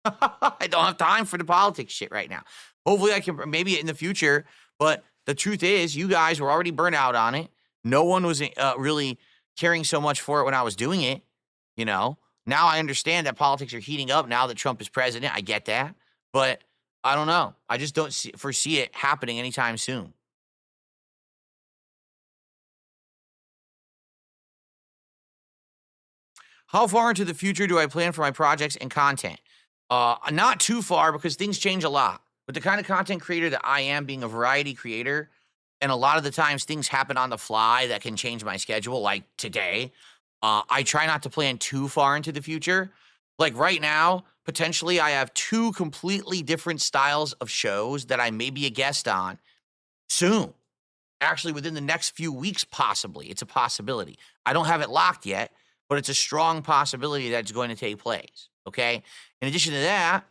I don't have time for the politics shit right now. Hopefully I can, maybe in the future. But the truth is, you guys were already burnt out on it. No one was really caring so much for it when I was doing it. You know, now I understand that politics are heating up now that Trump is president. I get that. But I don't know. I just don't foresee it happening anytime soon. How far into the future do I plan for my projects and content? Not too far because things change a lot. But the kind of content creator that I am, being a variety creator, and a lot of the times things happen on the fly that can change my schedule, like today. I try not to plan too far into the future. Like right now, potentially I have 2 completely different styles of shows that I may be a guest on soon. Actually, within the next few weeks, possibly. It's a possibility. I don't have it locked yet, but it's a strong possibility that it's going to take place, okay? In addition to that,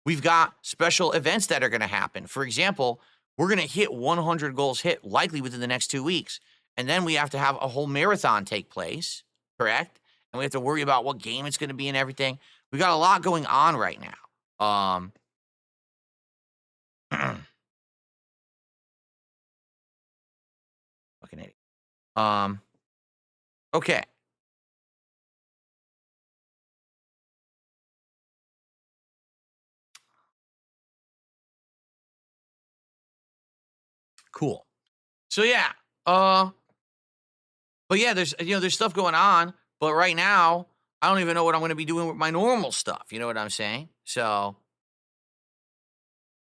we've got special events that are going to happen. For example, we're going to hit 100 goals hit likely within the next 2 weeks. And then we have to have a whole marathon take place, correct? And we have to worry about what game it's going to be and everything. We got a lot going on right now. Fucking idiot. Okay. Cool. So yeah, but yeah, there's stuff going on, but right now I don't even know what I'm going to be doing with my normal stuff. You know what I'm saying? So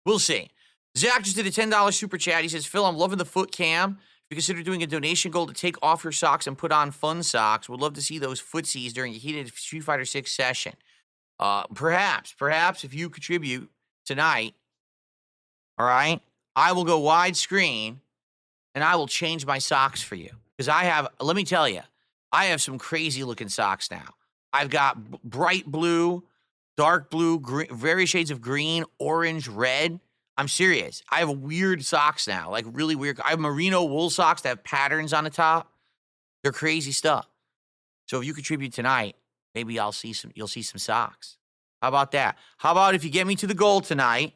we'll see. Zach just did a $10 super chat. He says, Phil, I'm loving the foot cam. If you consider doing a donation goal to take off your socks and put on fun socks, would love to see those footsies during a heated Street Fighter 6 session. Perhaps if you contribute tonight, all right, I will go widescreen and I will change my socks for you. Because let me tell you, I have some crazy looking socks now. I've got bright blue, dark blue, green, various shades of green, orange, red. I'm serious. I have weird socks now, like really weird. I have merino wool socks that have patterns on the top. They're crazy stuff. So if you contribute tonight, maybe you'll see some socks. How about that? How about if you get me to the goal tonight?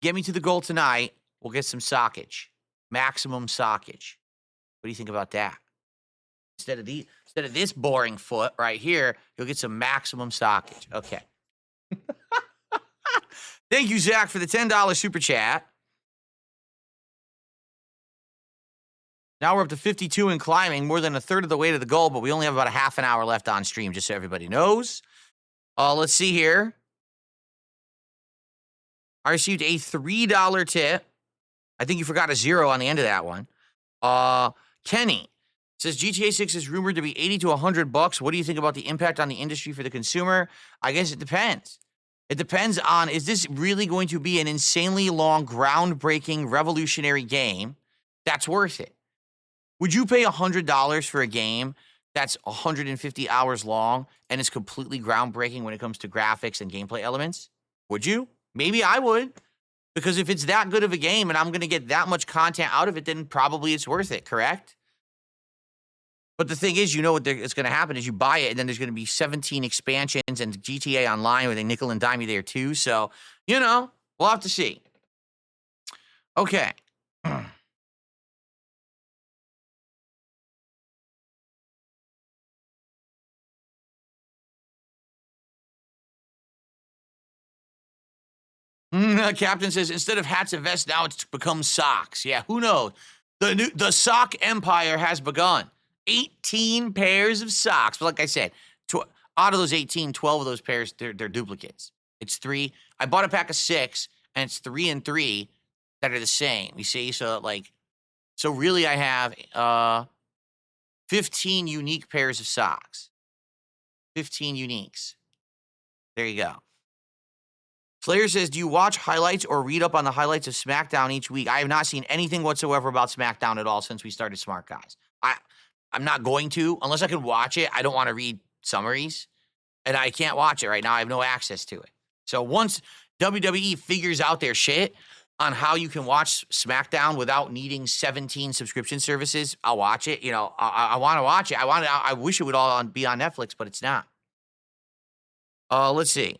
We'll get some sockage. Maximum sockage. What do you think about that? Instead of this boring foot right here, you'll get some maximum sockage. Okay. Thank you, Zach, for the $10 super chat. Now we're up to 52 and climbing, more than a third of the way to the goal, but we only have about a half an hour left on stream, just so everybody knows. Let's see here. I received a $3 tip. I think you forgot a 0 on the end of that one. Kenny says GTA 6 is rumored to be $80 to $100. What do you think about the impact on the industry for the consumer? I guess it depends. It depends on, is this really going to be an insanely long, groundbreaking, revolutionary game that's worth it? Would you pay $100 for a game that's 150 hours long and is completely groundbreaking when it comes to graphics and gameplay elements? Would you? Maybe I would. Because if it's that good of a game and I'm going to get that much content out of it, then probably it's worth it, correct? But the thing is, you know what is going to happen is you buy it, and then there's going to be 17 expansions and GTA Online where they nickel and dime you there too. So, you know, we'll have to see. Okay. Captain says instead of hats and vests, now it's become socks. Yeah, who knows? The sock empire has begun. 18 pairs of socks. But like I said, out of those 18, 12 of those pairs, they're duplicates. It's 3. I bought a pack of 6, and it's 3 and 3 that are the same. You see? So really I have 15 unique pairs of socks. 15 uniques. There you go. Flair says, do you watch highlights or read up on the highlights of SmackDown each week? I have not seen anything whatsoever about SmackDown at all since we started Smart Guys. I'm not going to. Unless I can watch it, I don't want to read summaries. And I can't watch it right now. I have no access to it. So once WWE figures out their shit on how you can watch SmackDown without needing 17 subscription services, I'll watch it. You know, I want to watch it. I wish it would all be on Netflix, but it's not. Let's see.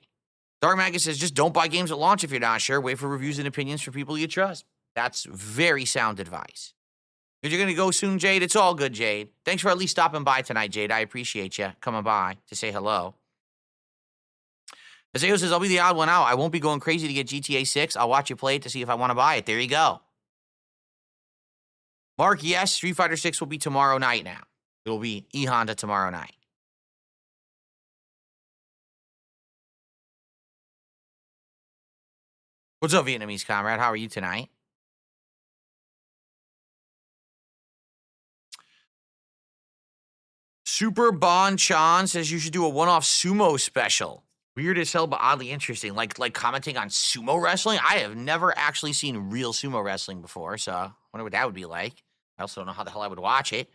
Dark Magus says, just don't buy games at launch if you're not sure. Wait for reviews and opinions from people you trust. That's very sound advice. If you're going to go soon, Jade, it's all good, Jade. Thanks for at least stopping by tonight, Jade. I appreciate you coming by to say hello. Isaiah says, I'll be the odd one out. I won't be going crazy to get GTA 6. I'll watch you play it to see if I want to buy it. There you go. Mark, yes, Street Fighter 6 will be tomorrow night now. It'll be E-Honda tomorrow night. What's up, Vietnamese comrade? How are you tonight? Super Bon Chan says you should do a one-off sumo special. Weird as hell, but oddly interesting. Like commenting on sumo wrestling. I have never actually seen real sumo wrestling before, so I wonder what that would be like. I also don't know how the hell I would watch it.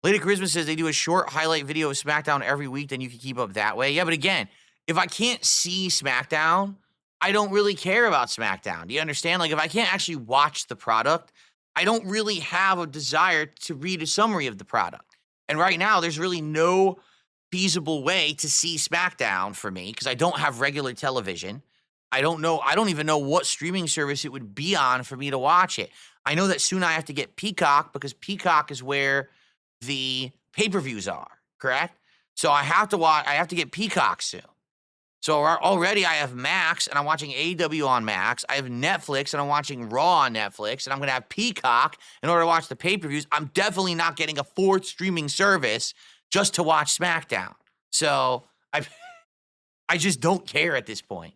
Lady Charisma says they do a short highlight video of SmackDown every week, then you can keep up that way. Yeah, but again, if I can't see SmackDown, I don't really care about SmackDown. Do you understand? Like, if I can't actually watch the product, I don't really have a desire to read a summary of the product. And right now, there's really no feasible way to see SmackDown for me because I don't have regular television. I don't even know what streaming service it would be on for me to watch it. I know that soon I have to get Peacock because Peacock is where the pay-per-views are, correct? So I have to get Peacock soon. So already I have Max, and I'm watching AEW on Max. I have Netflix, and I'm watching Raw on Netflix, and I'm going to have Peacock in order to watch the pay-per-views. I'm definitely not getting a 4th streaming service just to watch SmackDown. So I just don't care at this point.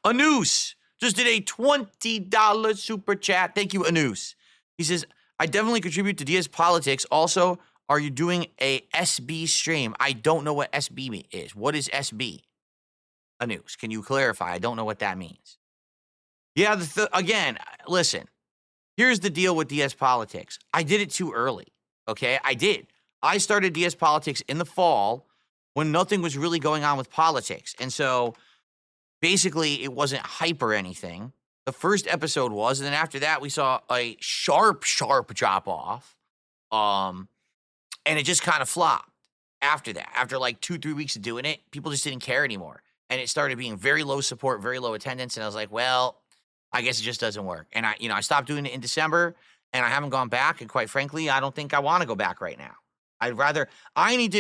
Anus just did a $20 super chat. Thank you, Anus. He says, I definitely contribute to DS Politics. Also, are you doing a SB stream? I don't know what SB is. What is SB? Anus, can you clarify? I don't know what that means. Yeah, again, listen. Here's the deal with DS Politics. I did it too early, okay? I did. I started DS Politics in the fall when nothing was really going on with politics. And so basically it wasn't hype or anything. The first episode was, and then after that we saw a sharp drop off. And it just kind of flopped after that. After like 2-3 weeks of doing it, people just didn't care anymore. And it started being very low support, very low attendance. And I was like, well, I guess it just doesn't work. And I stopped doing it in December and I haven't gone back. And quite frankly, I don't think I want to go back right now. I need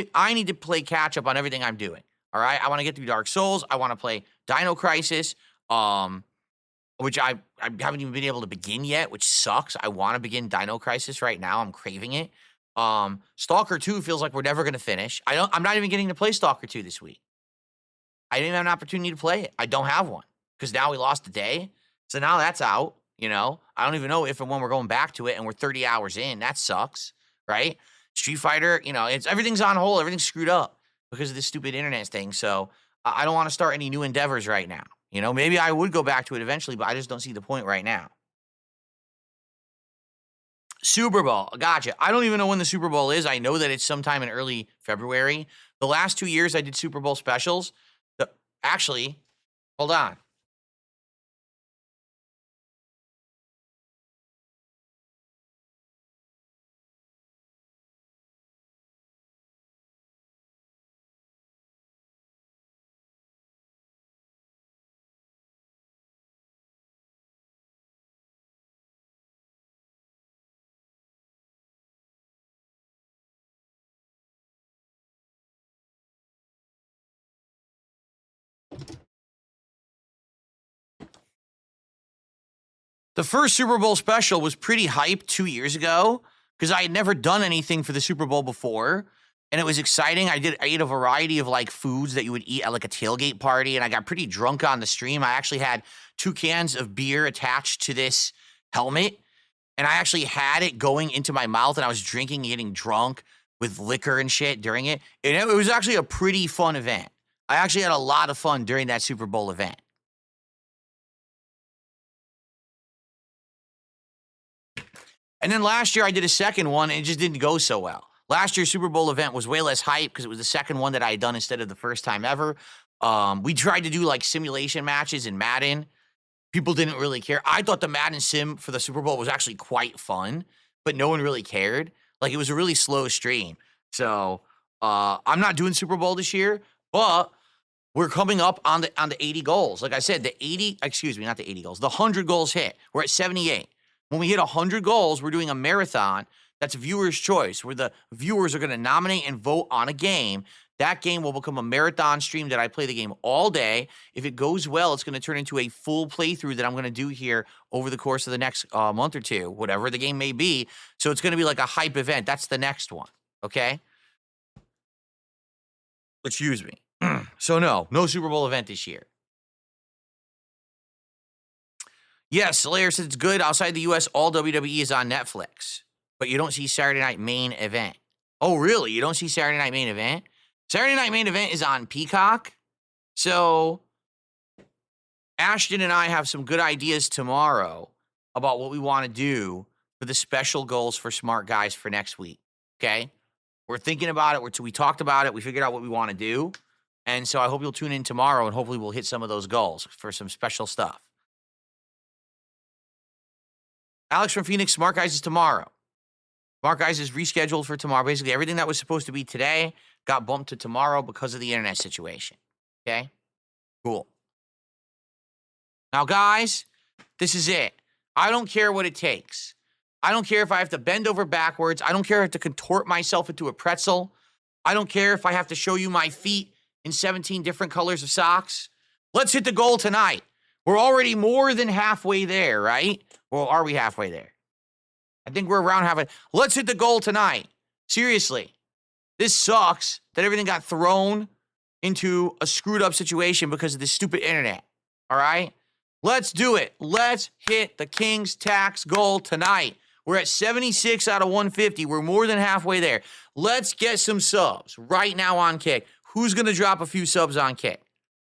to play catch up on everything I'm doing. All right. I want to get through Dark Souls. I want to play Dino Crisis, which I haven't even been able to begin yet, which sucks. I want to begin Dino Crisis right now. I'm craving it. Stalker 2 feels like we're never going to finish. I'm not even getting to play Stalker 2 this week. I didn't have an opportunity to play it. I don't have one because now we lost a day. So now that's out, you know. I don't even know if and when we're going back to it and we're 30 hours in. That sucks, right? Street Fighter, you know, everything's on hold. Everything's screwed up because of this stupid internet thing. So I don't want to start any new endeavors right now. You know, maybe I would go back to it eventually, but I just don't see the point right now. Super Bowl. Gotcha. I don't even know when the Super Bowl is. I know that it's sometime in early February. The last 2 years I did Super Bowl specials. Actually, hold on. The first Super Bowl special was pretty hype 2 years ago because I had never done anything for the Super Bowl before. And it was exciting. I ate a variety of like foods that you would eat at like a tailgate party, and I got pretty drunk on the stream. I actually had 2 cans of beer attached to this helmet, and I actually had it going into my mouth, and I was drinking and getting drunk with liquor and shit during it. And it was actually a pretty fun event. I actually had a lot of fun during that Super Bowl event. And then last year I did a second one, and it just didn't go so well. Last year's Super Bowl event was way less hype because it was the second one that I had done instead of the first time ever. We tried to do like simulation matches in Madden. People didn't really care. I thought the Madden sim for the Super Bowl was actually quite fun, but no one really cared. Like, it was a really slow stream. So I'm not doing Super Bowl this year, but we're coming up on the 80 goals. Like I said, the 100 goals hit. We're at 78. When we hit 100 goals, we're doing a marathon. That's viewer's choice, where the viewers are going to nominate and vote on a game. That game will become a marathon stream that I play the game all day. If it goes well, it's going to turn into a full playthrough that I'm going to do here over the course of the next month or two, whatever the game may be. So it's going to be like a hype event. That's the next one, okay? Excuse me. So no Super Bowl event this year. Yes, Slayer says it's good. Outside the U.S., all WWE is on Netflix, but you don't see Saturday Night Main Event. Oh, really? You don't see Saturday Night Main Event? Saturday Night Main Event is on Peacock. So Ashton and I have some good ideas tomorrow about what we want to do for the special goals for smart guys for next week, okay? We're thinking about it. We talked about it. We figured out what we want to do. And so I hope you'll tune in tomorrow, and hopefully we'll hit some of those goals for some special stuff. Alex from Phoenix, Smart Guys is tomorrow. Smart Guys is rescheduled for tomorrow. Basically, everything that was supposed to be today got bumped to tomorrow because of the internet situation. Okay? Cool. Now, guys, this is it. I don't care what it takes. I don't care if I have to bend over backwards. I don't care if I have to contort myself into a pretzel. I don't care if I have to show you my feet in 17 different colors of socks. Let's hit the goal tonight. We're already more than halfway there, right? Well, are we halfway there? I think we're around halfway. Let's hit the goal tonight. Seriously. This sucks that everything got thrown into a screwed up situation because of this stupid internet. All right? Let's do it. Let's hit the King's tax goal tonight. We're at 76 out of 150. We're more than halfway there. Let's get some subs right now on Kick. Who's going to drop a few subs on Kick?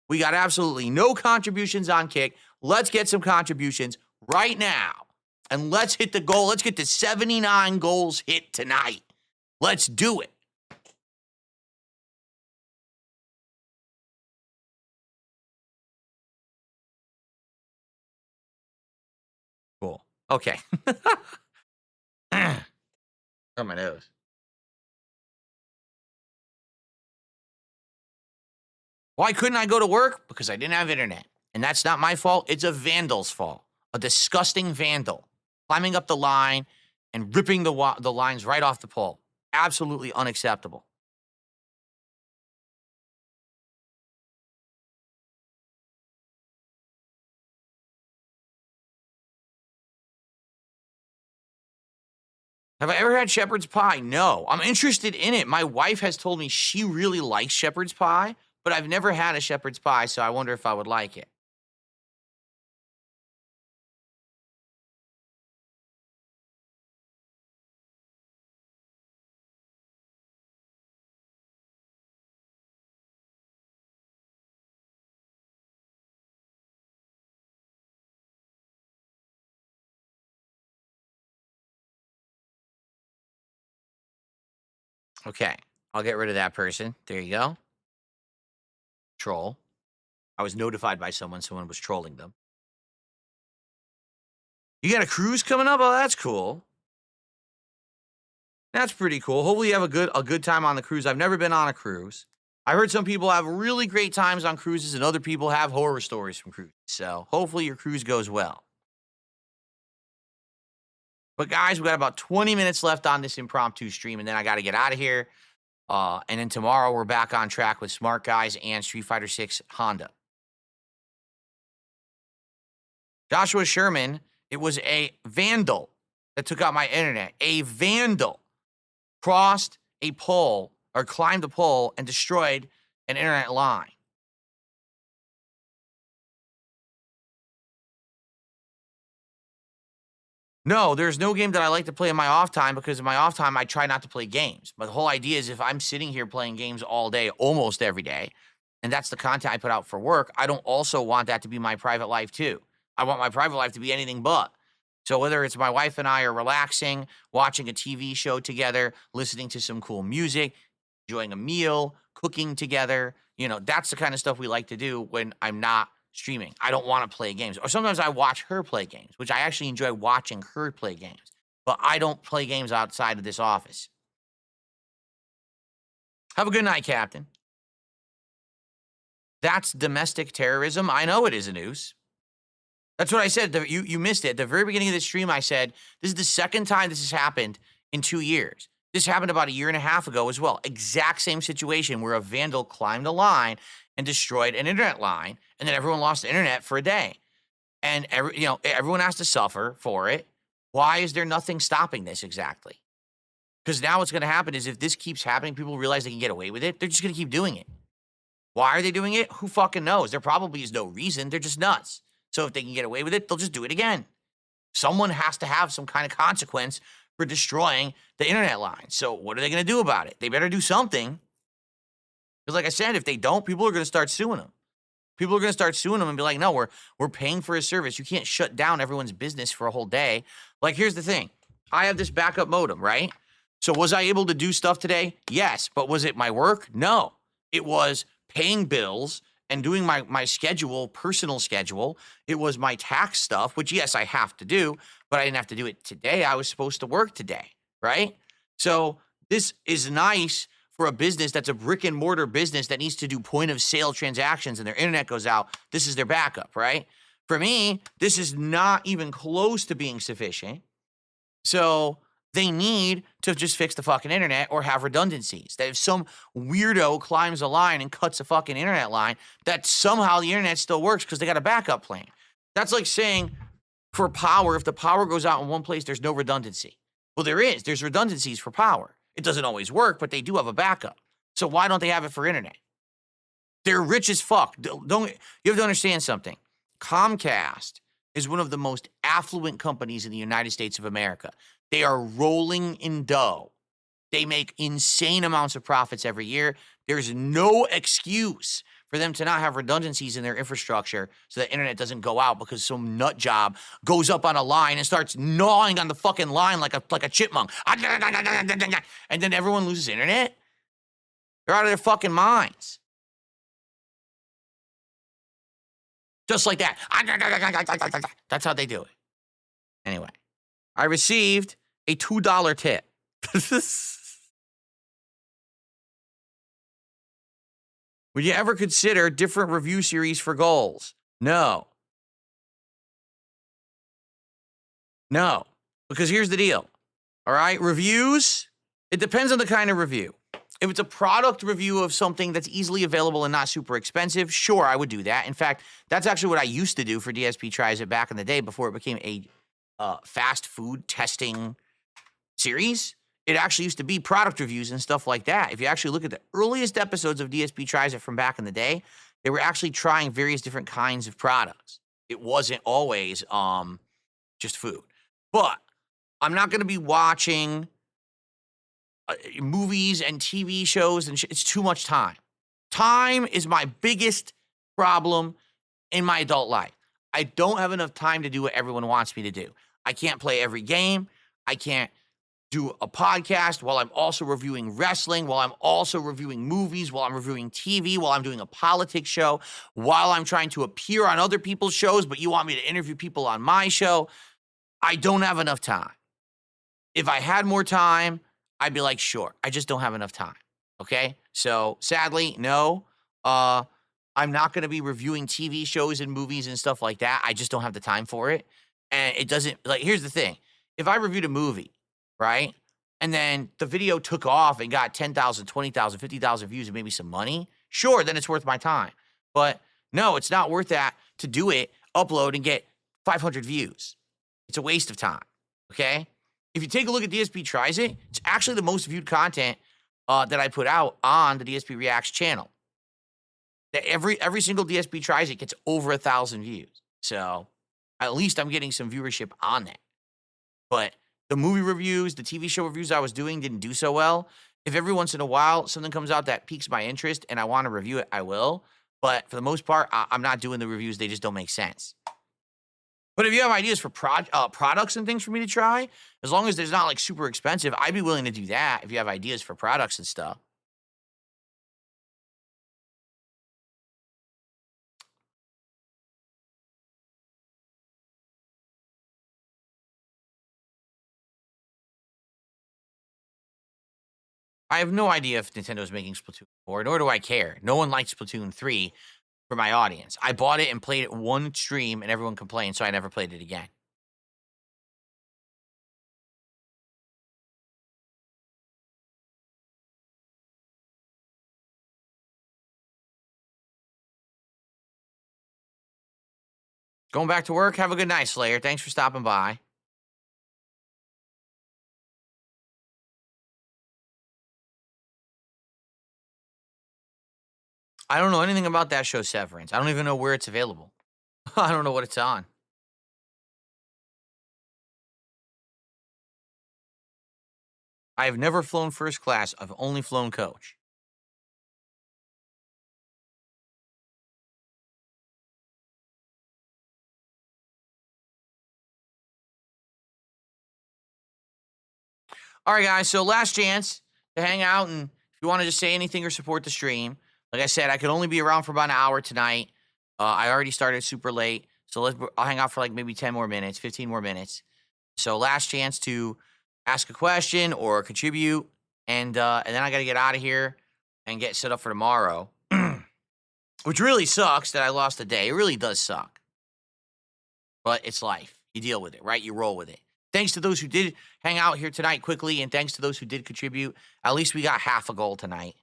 We got absolutely no contributions on Kick. Let's get some contributions right now. And let's hit the goal. Let's get the 79 goals hit tonight. Let's do it. Cool. Okay. On my nose. Why couldn't I go to work? Because I didn't have internet. And that's not my fault. It's a vandal's fault. A disgusting vandal climbing up the line and ripping the lines right off the pole. Absolutely unacceptable. Have I ever had shepherd's pie? No. I'm interested in it. My wife has told me she really likes shepherd's pie, but I've never had a shepherd's pie, so I wonder if I would like it. Okay. I'll get rid of that person. There you go. Troll. I was notified by someone was trolling them. You got a cruise coming up? Oh, that's cool. That's pretty cool. Hopefully you have a good time on the cruise. I've never been on a cruise. I heard some people have really great times on cruises and other people have horror stories from cruises. So hopefully your cruise goes well. But guys, we got about 20 minutes left on this impromptu stream, and then I got to get out of here. And then tomorrow we're back on track with Smart Guys and Street Fighter 6 Honda. Joshua Sherman It was a vandal that took out my internet. A vandal crossed a pole or climbed a pole and destroyed an internet line. No, there's no game that I like to play in my off time because in my off time, I try not to play games. But the whole idea is if I'm sitting here playing games all day, almost every day, and that's the content I put out for work, I don't also want that to be my private life too. I want my private life to be anything but. So whether it's my wife and I are relaxing, watching a TV show together, listening to some cool music, enjoying a meal, cooking together, that's the kind of stuff we like to do when I'm not streaming. I don't want to play games. Or sometimes I watch her play games, which I actually enjoy watching her play games. But I don't play games outside of this office. Have a good night, Captain. That's domestic terrorism. I know it is a news. That's what I said. You missed it. At the very beginning of the stream, I said, this is the second time this has happened in 2 years. This happened about a year and a half ago as well. Exact same situation where a vandal climbed a line and destroyed an internet line, and then everyone lost the internet for a day. And everyone has to suffer for it. Why is there nothing stopping this exactly? Because now what's going to happen is if this keeps happening, people realize they can get away with it. They're just going to keep doing it. Why are they doing it? Who fucking knows? There probably is no reason. They're just nuts. So if they can get away with it, they'll just do it again. Someone has to have some kind of consequence for destroying the internet line. So what are they going to do about it? They better do something. Because like I said, if they don't, people are going to start suing them. People are going to start suing them and be like, no, we're paying for a service. You can't shut down everyone's business for a whole day. Like, here's the thing. I have this backup modem, right? So was I able to do stuff today? Yes. But was it my work? No. It was paying bills and doing my schedule, personal schedule. It was my tax stuff, which, yes, I have to do, but I didn't have to do it today. I was supposed to work today, right? So this is nice for a business that's a brick and mortar business that needs to do point of sale transactions and their internet goes out. This is their backup, right? For me, this is not even close to being sufficient. So they need to just fix the fucking internet or have redundancies. That if some weirdo climbs a line and cuts a fucking internet line, that somehow the internet still works because they got a backup plan. That's like saying for power, if the power goes out in one place, there's no redundancy. Well, there is. There's redundancies for power. It doesn't always work, but they do have a backup. So why don't they have it for internet? They're rich as fuck. You have to understand something. Comcast is one of the most affluent companies in the United States of America. They are rolling in dough. They make insane amounts of profits every year. There's no excuse for them to not have redundancies in their infrastructure so the internet doesn't go out because some nut job goes up on a line and starts gnawing on the fucking line like a chipmunk. And then everyone loses internet? They're out of their fucking minds. Just like that. That's how they do it. Anyway, I received a $2 tip. Would you ever consider different review series for goals? No. No. Because here's the deal. All right? Reviews, it depends on the kind of review. If it's a product review of something that's easily available and not super expensive, sure, I would do that. In fact, that's actually what I used to do for DSP Tries It back in the day before it became a fast food testing series. It actually used to be product reviews and stuff like that. If you actually look at the earliest episodes of DSP Tries It from back in the day, they were actually trying various different kinds of products. It wasn't always just food. But I'm not going to be watching movies and TV shows and it's too much time. Time is my biggest problem in my adult life. I don't have enough time to do what everyone wants me to do. I can't play every game. I can't do a podcast while I'm also reviewing wrestling, while I'm also reviewing movies, while I'm reviewing TV, while I'm doing a politics show, while I'm trying to appear on other people's shows, but you want me to interview people on my show. I don't have enough time. If I had more time, I'd be like, sure, I just don't have enough time. Okay? So sadly, no. I'm not going to be reviewing TV shows and movies and stuff like that. I just don't have the time for it. And it doesn't, like, here's the thing. If I reviewed a movie, right, and then the video took off and got 10,000, 20,000, 50,000 views and maybe some money, sure, then it's worth my time. But no, it's not worth that to do it, upload, and get 500 views. It's a waste of time. Okay? If you take a look at DSP Tries It, it's actually the most viewed content that I put out on the DSP Reacts channel. That every single DSP Tries It gets over 1,000 views. So at least I'm getting some viewership on that. But the movie reviews, the TV show reviews I was doing didn't do so well. If every once in a while something comes out that piques my interest and I want to review it, I will. But for the most part, I'm not doing the reviews. They just don't make sense. But if you have ideas for products and things for me to try, as long as there's not like super expensive, I'd be willing to do that if you have ideas for products and stuff. I have no idea if Nintendo's making Splatoon 4, nor do I care. No one likes Splatoon 3 for my audience. I bought it and played it one stream and everyone complained, so I never played it again. Going back to work. Have a good night, Slayer. Thanks for stopping by. I don't know anything about that show, Severance. I don't even know where it's available. I don't know what it's on. I have never flown first class. I've only flown coach. All right, guys. So last chance to hang out, and if you want to just say anything or support the stream, like I said, I could only be around for about an hour tonight. I already started super late, so I'll hang out for like maybe 10 more minutes, 15 more minutes. So last chance to ask a question or contribute, and then I got to get out of here and get set up for tomorrow, which really sucks that I lost a day. It really does suck, but it's life. You deal with it, right? You roll with it. Thanks to those who did hang out here tonight quickly, and thanks to those who did contribute. At least we got half a goal tonight.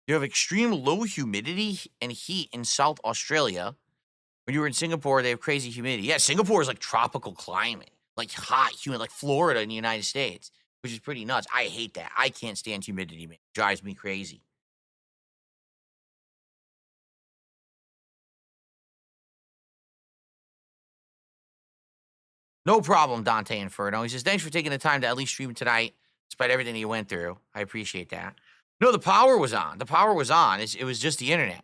You have extreme low humidity and heat in South Australia. When you were in Singapore, they have crazy humidity. Yeah, Singapore is like tropical climate, like hot, humid, like Florida in the United States, which is pretty nuts. I hate that. I can't stand humidity, man. It drives me crazy. No problem, Dante Inferno. He says, thanks for taking the time to at least stream tonight, despite everything you went through. I appreciate that. No, the power was on. The power was on. It was just the internet.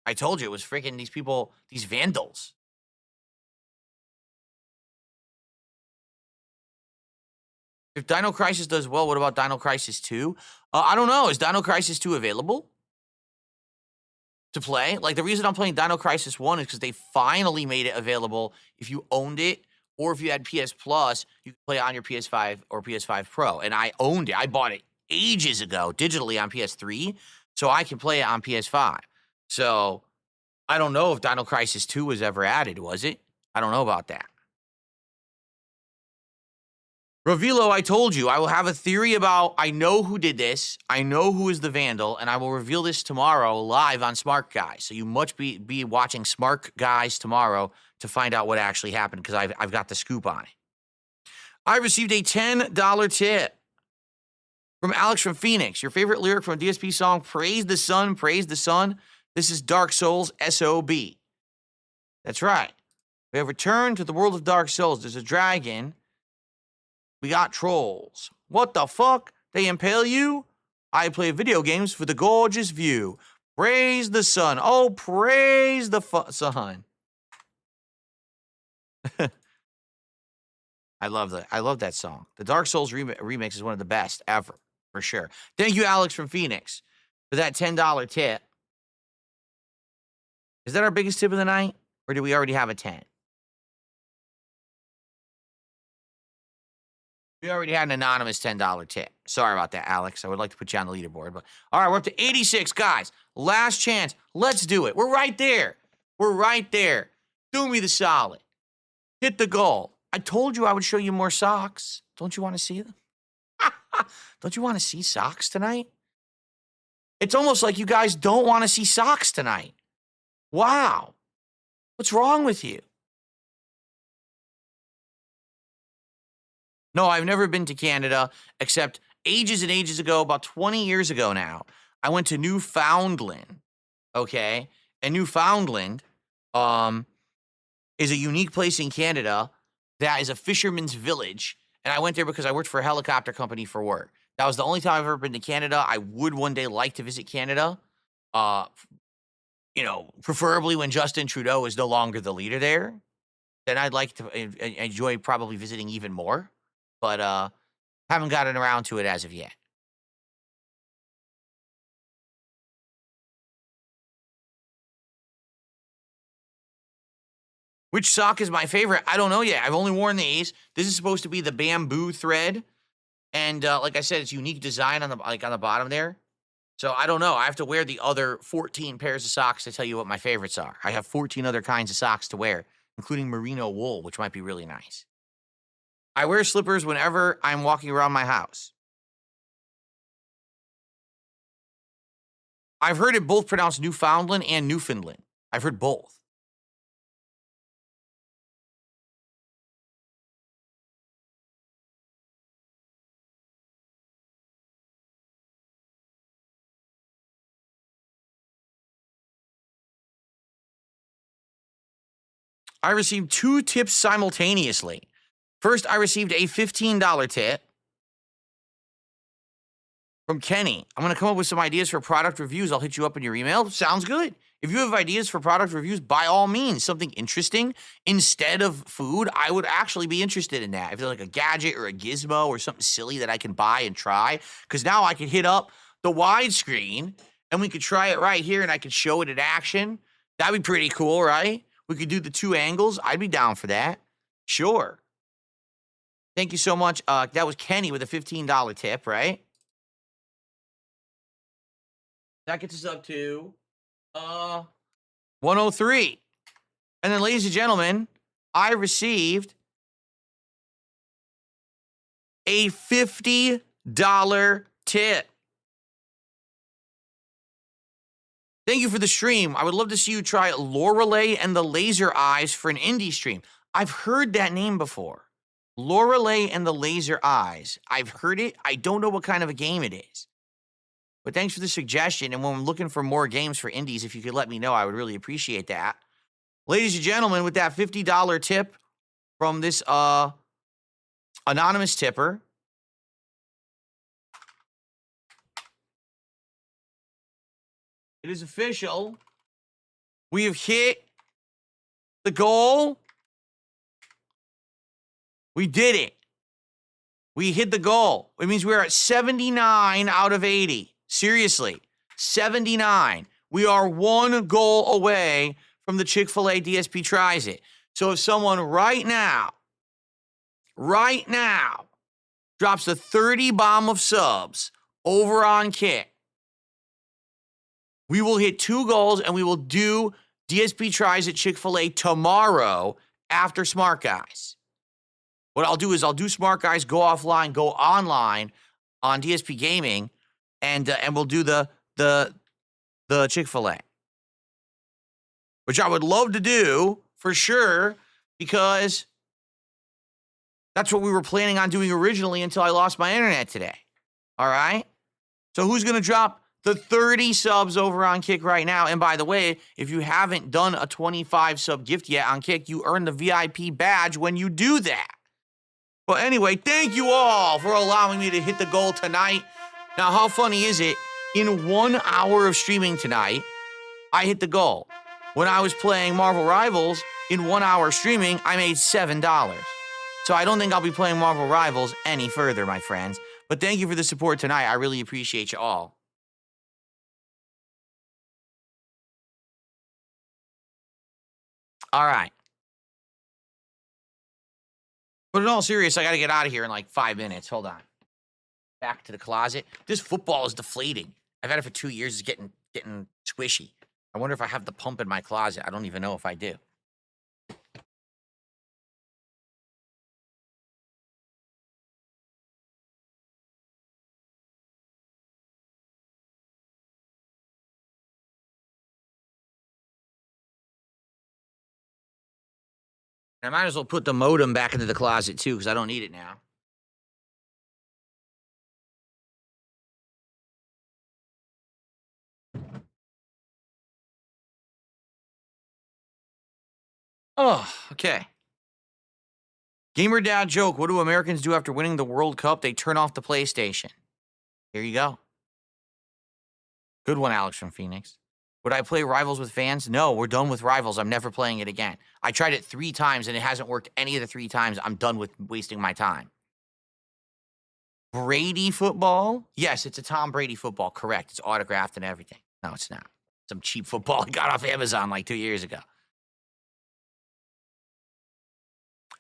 I told you, it was freaking these people, these vandals. If Dino Crisis does well, what about Dino Crisis 2? I don't know. Is Dino Crisis 2 available to play? Like, the reason I'm playing Dino Crisis 1 is because they finally made it available. If you owned it, or if you had PS Plus, you could play it on your PS5 or PS5 Pro. And I owned it. I bought it ages ago, digitally on PS3, so I can play it on PS5. So I don't know if Dino Crisis 2 was ever added, was it? I don't know about that. Ravilo, I told you, I will have a theory about, I know who did this, I know who is the vandal, and I will reveal this tomorrow live on Smart Guys. So you must be watching Smart Guys tomorrow to find out what actually happened, because I've got the scoop on it. I received a $10 tip from Alex from Phoenix. Your favorite lyric from a DSP song, praise the sun, praise the sun. This is Dark Souls S.O.B. That's right. We have returned to the world of Dark Souls. There's a dragon. We got trolls. What the fuck? They impale you? I play video games for the gorgeous view. Praise the sun. Oh, praise the sun. I love that. I love that song. The Dark Souls remix is one of the best ever, for sure. Thank you, Alex from Phoenix, for that $10 tip. Is that our biggest tip of the night? Or do we already have a 10? We already had an anonymous $10 tip. Sorry about that, Alex. I would like to put you on the leaderboard. But all right, we're up to 86, guys. Last chance. Let's do it. We're right there. We're right there. Do me the solid. Hit the goal. I told you I would show you more socks. Don't you want to see them? Don't you want to see socks tonight? It's almost like you guys don't want to see socks tonight. Wow. What's wrong with you? No, I've never been to Canada except ages and ages ago, about 20 years ago now. I went to Newfoundland, okay? And Newfoundland is a unique place in Canada that is a fisherman's village. And I went there because I worked for a helicopter company for work. That was the only time I've ever been to Canada. I would one day like to visit Canada. Uh, preferably when Justin Trudeau is no longer the leader there. Then I'd like to enjoy probably visiting even more. But haven't gotten around to it as of yet. Which sock is my favorite? I don't know yet. I've only worn these. This is supposed to be the bamboo thread. And like I said, it's unique design on the bottom there. So I don't know. I have to wear the other 14 pairs of socks to tell you what my favorites are. I have 14 other kinds of socks to wear, including merino wool, which might be really nice. I wear slippers whenever I'm walking around my house. I've heard it both pronounced Newfoundland and Newfoundland. I've heard both. I received 2 tips simultaneously. First, I received a $15 tip from Kenny. I'm going to come up with some ideas for product reviews. I'll hit you up in your email. Sounds good. If you have ideas for product reviews, by all means, something interesting instead of food, I would actually be interested in that. If there's like a gadget or a gizmo or something silly that I can buy and try, because now I can hit up the widescreen and we could try it right here and I could show it in action. That'd be pretty cool, right? We could do the 2 angles. I'd be down for that. Sure. Thank you so much. That was Kenny with a $15 tip, right? That gets us up to 103. And then, ladies and gentlemen, I received a $50 tip. Thank you for the stream. I would love to see you try Lorelei and the Laser Eyes for an indie stream. I've heard that name before. Lorelei and the Laser Eyes. I've heard it. I don't know what kind of a game it is. But thanks for the suggestion. And when I'm looking for more games for indies, if you could let me know, I would really appreciate that. Ladies and gentlemen, with that $50 tip from this anonymous tipper, it is official. We have hit the goal. We did it. We hit the goal. It means we're at 79 out of 80. Seriously, 79. We are 1 goal away from the Chick-fil-A DSP Tries It. So if someone right now, drops a 30 bomb of subs over on Kit, we will hit 2 goals and we will do DSP Tries It Chick-fil-A tomorrow after Smart Guys. What I'll do is I'll do Smart Guys, go offline, go online on DSPGaming, and we'll do the Chick-fil-A, which I would love to do for sure because that's what we were planning on doing originally until I lost my internet today. All right? So who's going to drop the 30 subs over on Kick right now? And by the way, if you haven't done a 25 sub gift yet on Kick, you earn the VIP badge when you do that. But anyway, thank you all for allowing me to hit the goal tonight. Now, how funny is it? In 1 hour of streaming tonight, I hit the goal. When I was playing Marvel Rivals, in 1 hour streaming, I made $7. So I don't think I'll be playing Marvel Rivals any further, my friends. But thank you for the support tonight. I really appreciate you all. All right. But in all seriousness, I got to get out of here in like 5 minutes. Hold on. Back to the closet. This football is deflating. I've had it for 2 years. It's getting squishy. I wonder if I have the pump in my closet. I don't even know if I do. I might as well put the modem back into the closet too, because I don't need it now. Oh, okay. Gamer dad joke. What do Americans do after winning the World Cup? They turn off the PlayStation. Here you go. Good one, Alex from Phoenix. Would I play Rivals with fans? No, we're done with Rivals. I'm never playing it again. I tried it 3 times and it hasn't worked any of the 3 times. I'm done with wasting my time. Brady football? Yes, it's a Tom Brady football. Correct. It's autographed and everything. No, it's not. Some cheap football I got off Amazon like 2 years ago.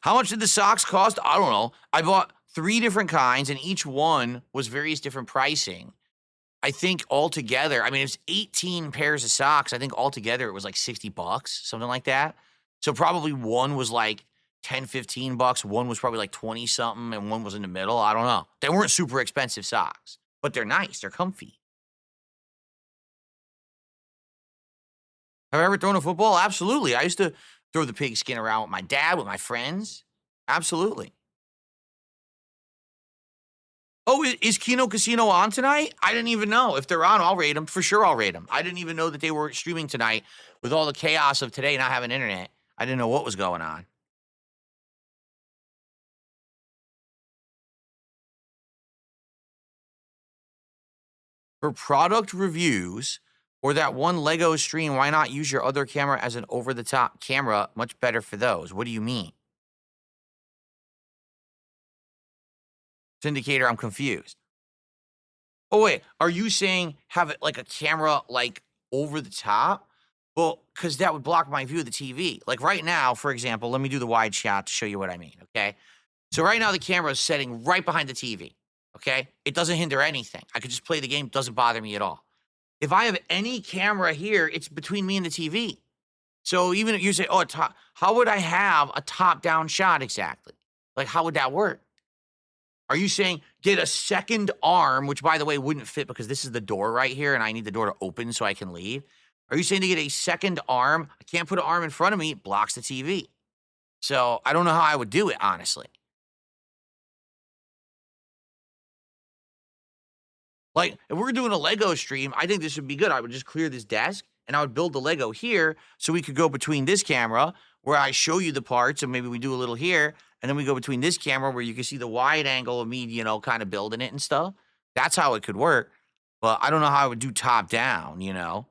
How much did the socks cost? I don't know. I bought 3 different kinds and each one was various different pricing. I think altogether, I mean, it's 18 pairs of socks. I think altogether it was like $60, something like that. So probably one was like 10, $15. One was probably like 20 something and one was in the middle. I don't know. They weren't super expensive socks, but they're nice. They're comfy. Have I ever thrown a football? Absolutely. I used to throw the pigskin around with my dad, with my friends. Absolutely. Oh, is Kino Casino on tonight? I didn't even know. If they're on, I'll rate them. For sure, I'll rate them. I didn't even know that they were streaming tonight with all the chaos of today not having internet. I didn't know what was going on. For product reviews or that one Lego stream, why not use your other camera as an over-the-top camera? Much better for those. What do you mean? Syndicator, I'm confused. Oh, wait. Are you saying have it like a camera like over the top? Well, because that would block my view of the TV. Like right now, for example, let me do the wide shot to show you what I mean, okay? So right now the camera is setting right behind the TV, okay? It doesn't hinder anything. I could just play the game. Doesn't bother me at all. If I have any camera here, it's between me and the TV. So even if you say, oh, how would I have a top-down shot exactly? Like, how would that work? Are you saying get a second arm, which, by the way, wouldn't fit because this is the door right here, and I need the door to open so I can leave? Are you saying to get a second arm? I can't put an arm in front of me. It blocks the TV. So I don't know how I would do it, honestly. Like, if we're doing a Lego stream, I think this would be good. I would just clear this desk, and I would build the Lego here so we could go between this camera where I show you the parts, and maybe we do a little here, and then we go between this camera where you can see the wide angle of me, you know, kind of building it and stuff. That's how it could work. But I don't know how I would do top down, you know?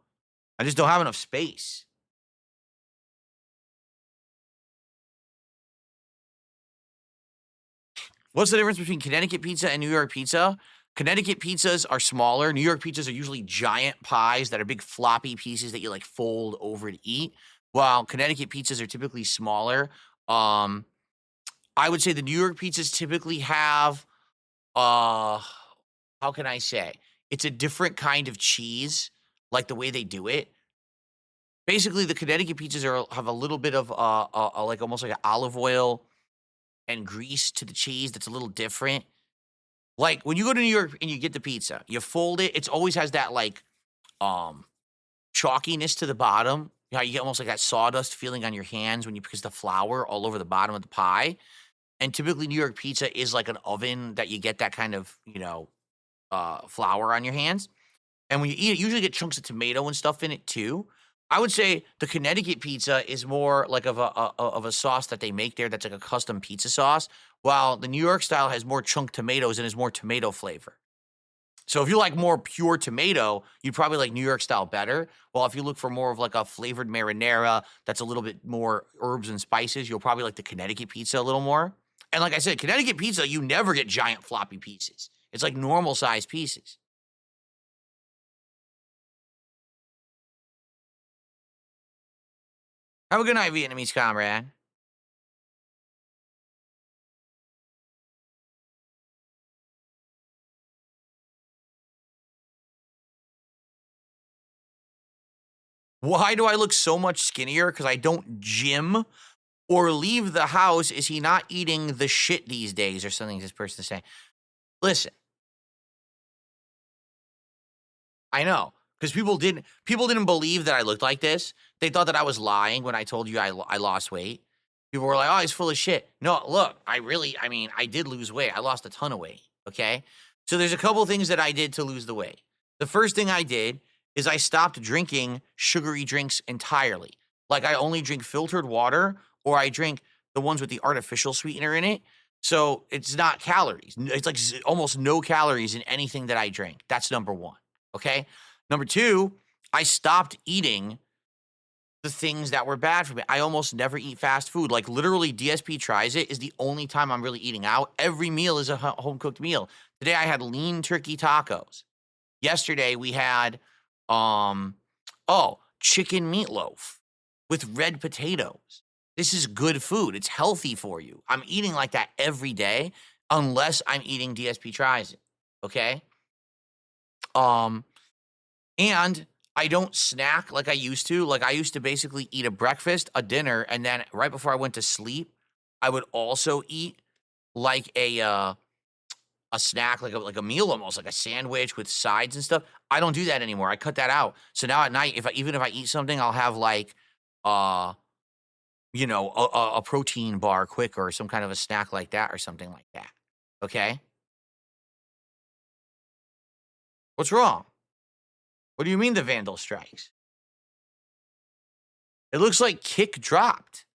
I just don't have enough space. What's the difference between Connecticut pizza and New York pizza? Connecticut pizzas are smaller. New York pizzas are usually giant pies that are big floppy pieces that you like fold over to eat. While Connecticut pizzas are typically smaller. I would say the New York pizzas typically have how can I say? It's a different kind of cheese, like the way they do it. Basically, the Connecticut pizzas have a little bit of like almost like an olive oil and grease to the cheese that's a little different. Like when you go to New York and you get the pizza, you fold it, it always has that like chalkiness to the bottom. You know, you get almost like that sawdust feeling on your hands when you because the flour all over the bottom of the pie. And typically New York pizza is like an oven that you get that kind of, you know, flour on your hands. And when you eat it, you usually get chunks of tomato and stuff in it too. I would say the Connecticut pizza is more like of a sauce that they make there that's like a custom pizza sauce, while the New York style has more chunk tomatoes and is more tomato flavor. So if you like more pure tomato, you'd probably like New York style better. Well, if you look for more of like a flavored marinara that's a little bit more herbs and spices, you'll probably like the Connecticut pizza a little more. And like I said, Connecticut pizza, you never get giant floppy pieces. It's like normal size pieces. Have a good night, Vietnamese comrade. Why do I look so much skinnier? Because I don't gym or leave the house. Is he not eating the shit these days or something this person is saying? Listen, I know. Because people didn't believe that I looked like this. They thought that I was lying when I told you I lost weight. People were like, "Oh, he's full of shit." No, look, I mean, I did lose weight. I lost a ton of weight. Okay. So there's a couple things that I did to lose the weight. The first thing I did is I stopped drinking sugary drinks entirely. Like I only drink filtered water or I drink the ones with the artificial sweetener in it. So it's not calories. It's like almost no calories in anything that I drink. That's number one. Okay. Number two, I stopped eating the things that were bad for me. I almost never eat fast food. Like literally, DSP tries it is the only time I'm really eating out. Every meal is a home cooked meal. Today I had lean turkey tacos. Yesterday we had chicken meatloaf with red potatoes. This is good food. It's healthy for you. I'm eating like that every day unless I'm eating DSP tries it. Okay? And I don't snack like I used to. Like I used to basically eat a breakfast, a dinner, and then right before I went to sleep, I would also eat like a snack, like a meal almost, like a sandwich with sides and stuff. I don't do that anymore. I cut that out. So now at night, even if I eat something, I'll have like uh a protein bar quick or some kind of a snack like that or something like that. Okay? What's wrong? What do you mean the Vandal strikes? It looks like Kick dropped,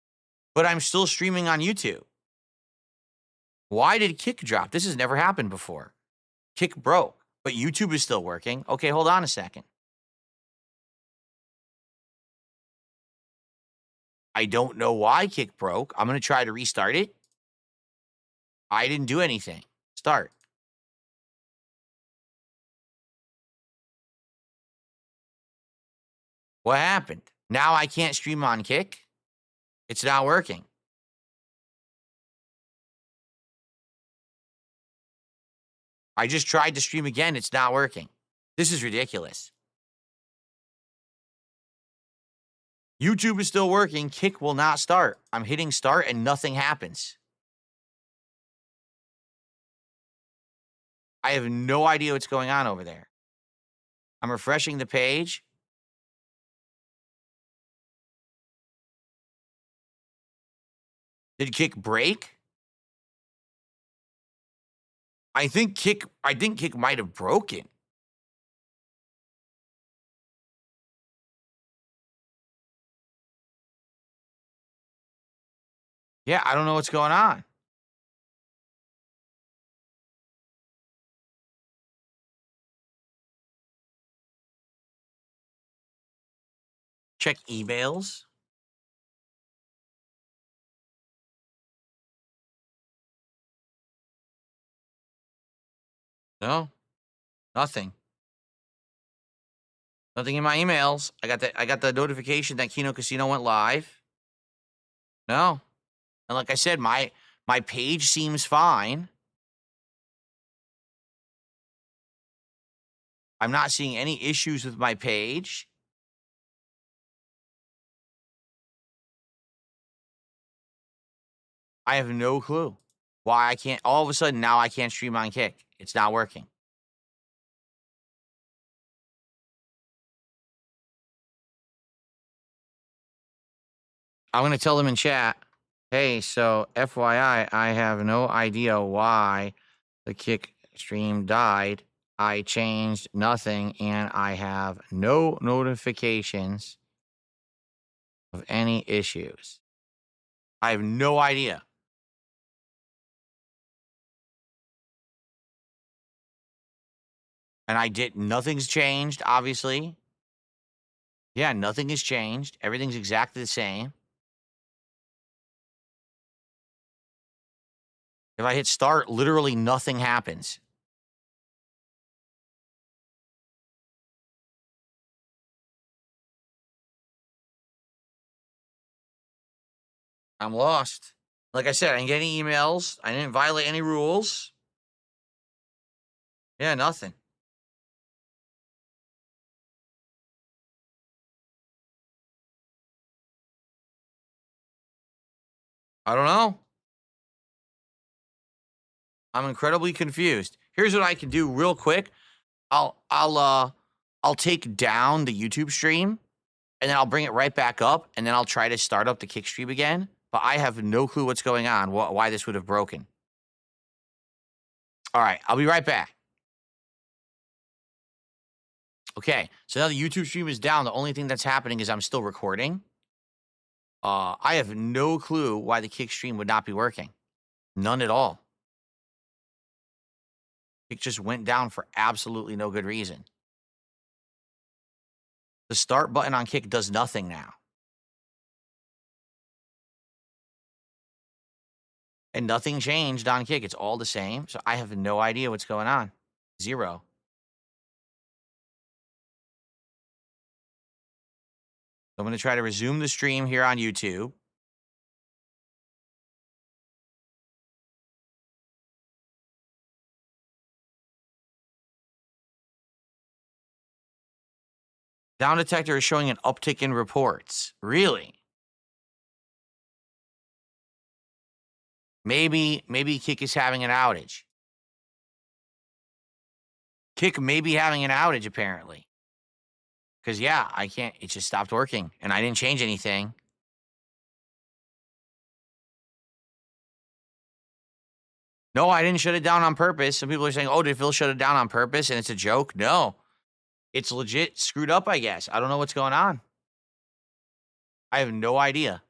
but I'm still streaming on YouTube. Why did Kick drop? This has never happened before. Kick broke, but YouTube is still working. Okay, hold on a second. I don't know why Kick broke. I'm going to try to restart it. I didn't do anything. Start. What happened? Now I can't stream on Kick? It's not working. I just tried to stream again. It's not working. This is ridiculous. YouTube is still working. Kick will not start. I'm hitting start and nothing happens. I have no idea what's going on over there. I'm refreshing the page. Did Kick break? I think Kick might have broken. Yeah, I don't know what's going on. Check emails. No, nothing. Nothing in my emails. I got the notification that Kino Casino went live. No. And like I said, my page seems fine. I'm not seeing any issues with my page. I have no clue why I can't. All of a sudden, now I can't stream on Kick. It's not working. I'm going to tell them in chat, hey, so FYI, I have no idea why the Kick stream died. I changed nothing and I have no notifications of any issues. I have no idea. And nothing's changed, obviously. Yeah, nothing has changed. Everything's exactly the same. If I hit start, literally nothing happens. I'm lost. Like I said, I didn't get any emails. I didn't violate any rules. Yeah, nothing. I don't know. I'm incredibly confused. Here's what I can do real quick. I'll take down the YouTube stream and then I'll bring it right back up and then I'll try to start up the Kick stream again. but I have no clue what's going on, why this would have broken. All right, I'll be right back. Okay, so now the YouTube stream is down. The only thing that's happening is I'm still recording. I have no clue why the Kick stream would not be working. None at all. It just went down for absolutely no good reason. The start button on Kick does nothing now. And nothing changed on Kick. It's all the same. So I have no idea what's going on. Zero. I'm going to try to resume the stream here on YouTube. Down detector is showing an uptick in reports. Really? Maybe Kick is having an outage. Kick may be having an outage, apparently. Because, yeah, I can't. It just stopped working, and I didn't change anything. No, I didn't shut it down on purpose. Some people are saying, oh, did Phil shut it down on purpose? And it's a joke. No. It's legit screwed up, I guess. I don't know what's going on. I have no idea.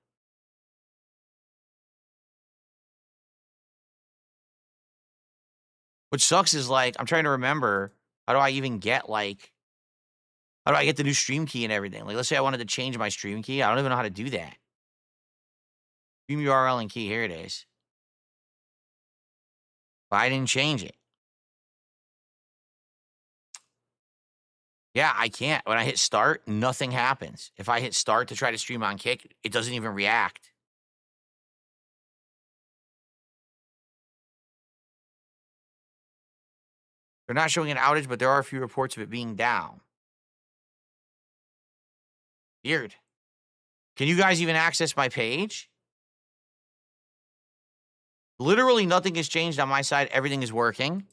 What sucks is, like, I'm trying to remember, how do I even get, like, how do I get the new stream key and everything? Like, let's say I wanted to change my stream key. I don't even know how to do that. Stream URL and key. Here it is. But I didn't change it. Yeah, I can't. When I hit start, nothing happens. If I hit start to try to stream on Kick, it doesn't even react. They're not showing an outage, but there are a few reports of it being down. Weird. Can you guys even access my page? Literally nothing has changed on my side. Everything is working.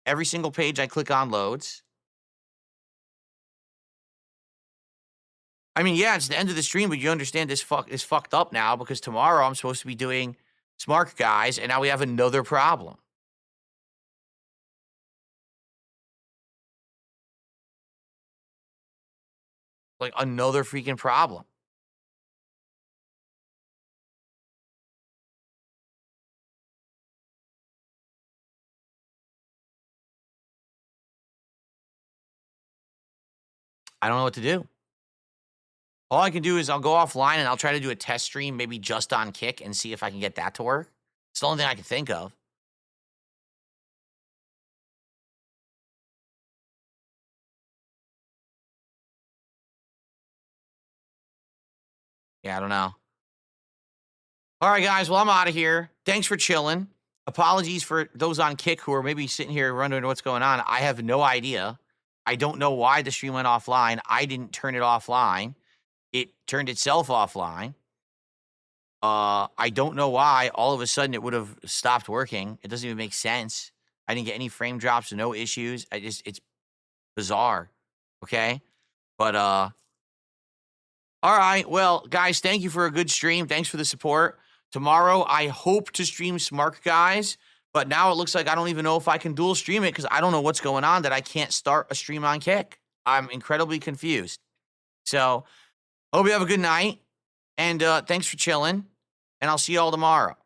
Every single page I click on loads. I mean, yeah, it's the end of the stream, but you understand this is fucked up now because tomorrow I'm supposed to be doing Smart Guys, and now we have another problem. Like, another freaking problem. I don't know what to do. All I can do is I'll go offline and I'll try to do a test stream, maybe just on Kick, and see if I can get that to work. It's the only thing I can think of. Yeah, I don't know. All right, guys. Well, I'm out of here. Thanks for chilling. Apologies for those on Kick who are maybe sitting here wondering what's going on. I have no idea. I don't know why the stream went offline. I didn't turn it offline. It turned itself offline. I don't know why all of a sudden it would have stopped working. It doesn't even make sense. I didn't get any frame drops, no issues. It's bizarre. Okay. But, all right. Well, guys, thank you for a good stream. Thanks for the support. Tomorrow, I hope to stream Smart Guys, but now it looks like I don't even know if I can dual stream it because I don't know what's going on that I can't start a stream on Kick. I'm incredibly confused. So, hope you have a good night, and thanks for chilling, and I'll see you all tomorrow.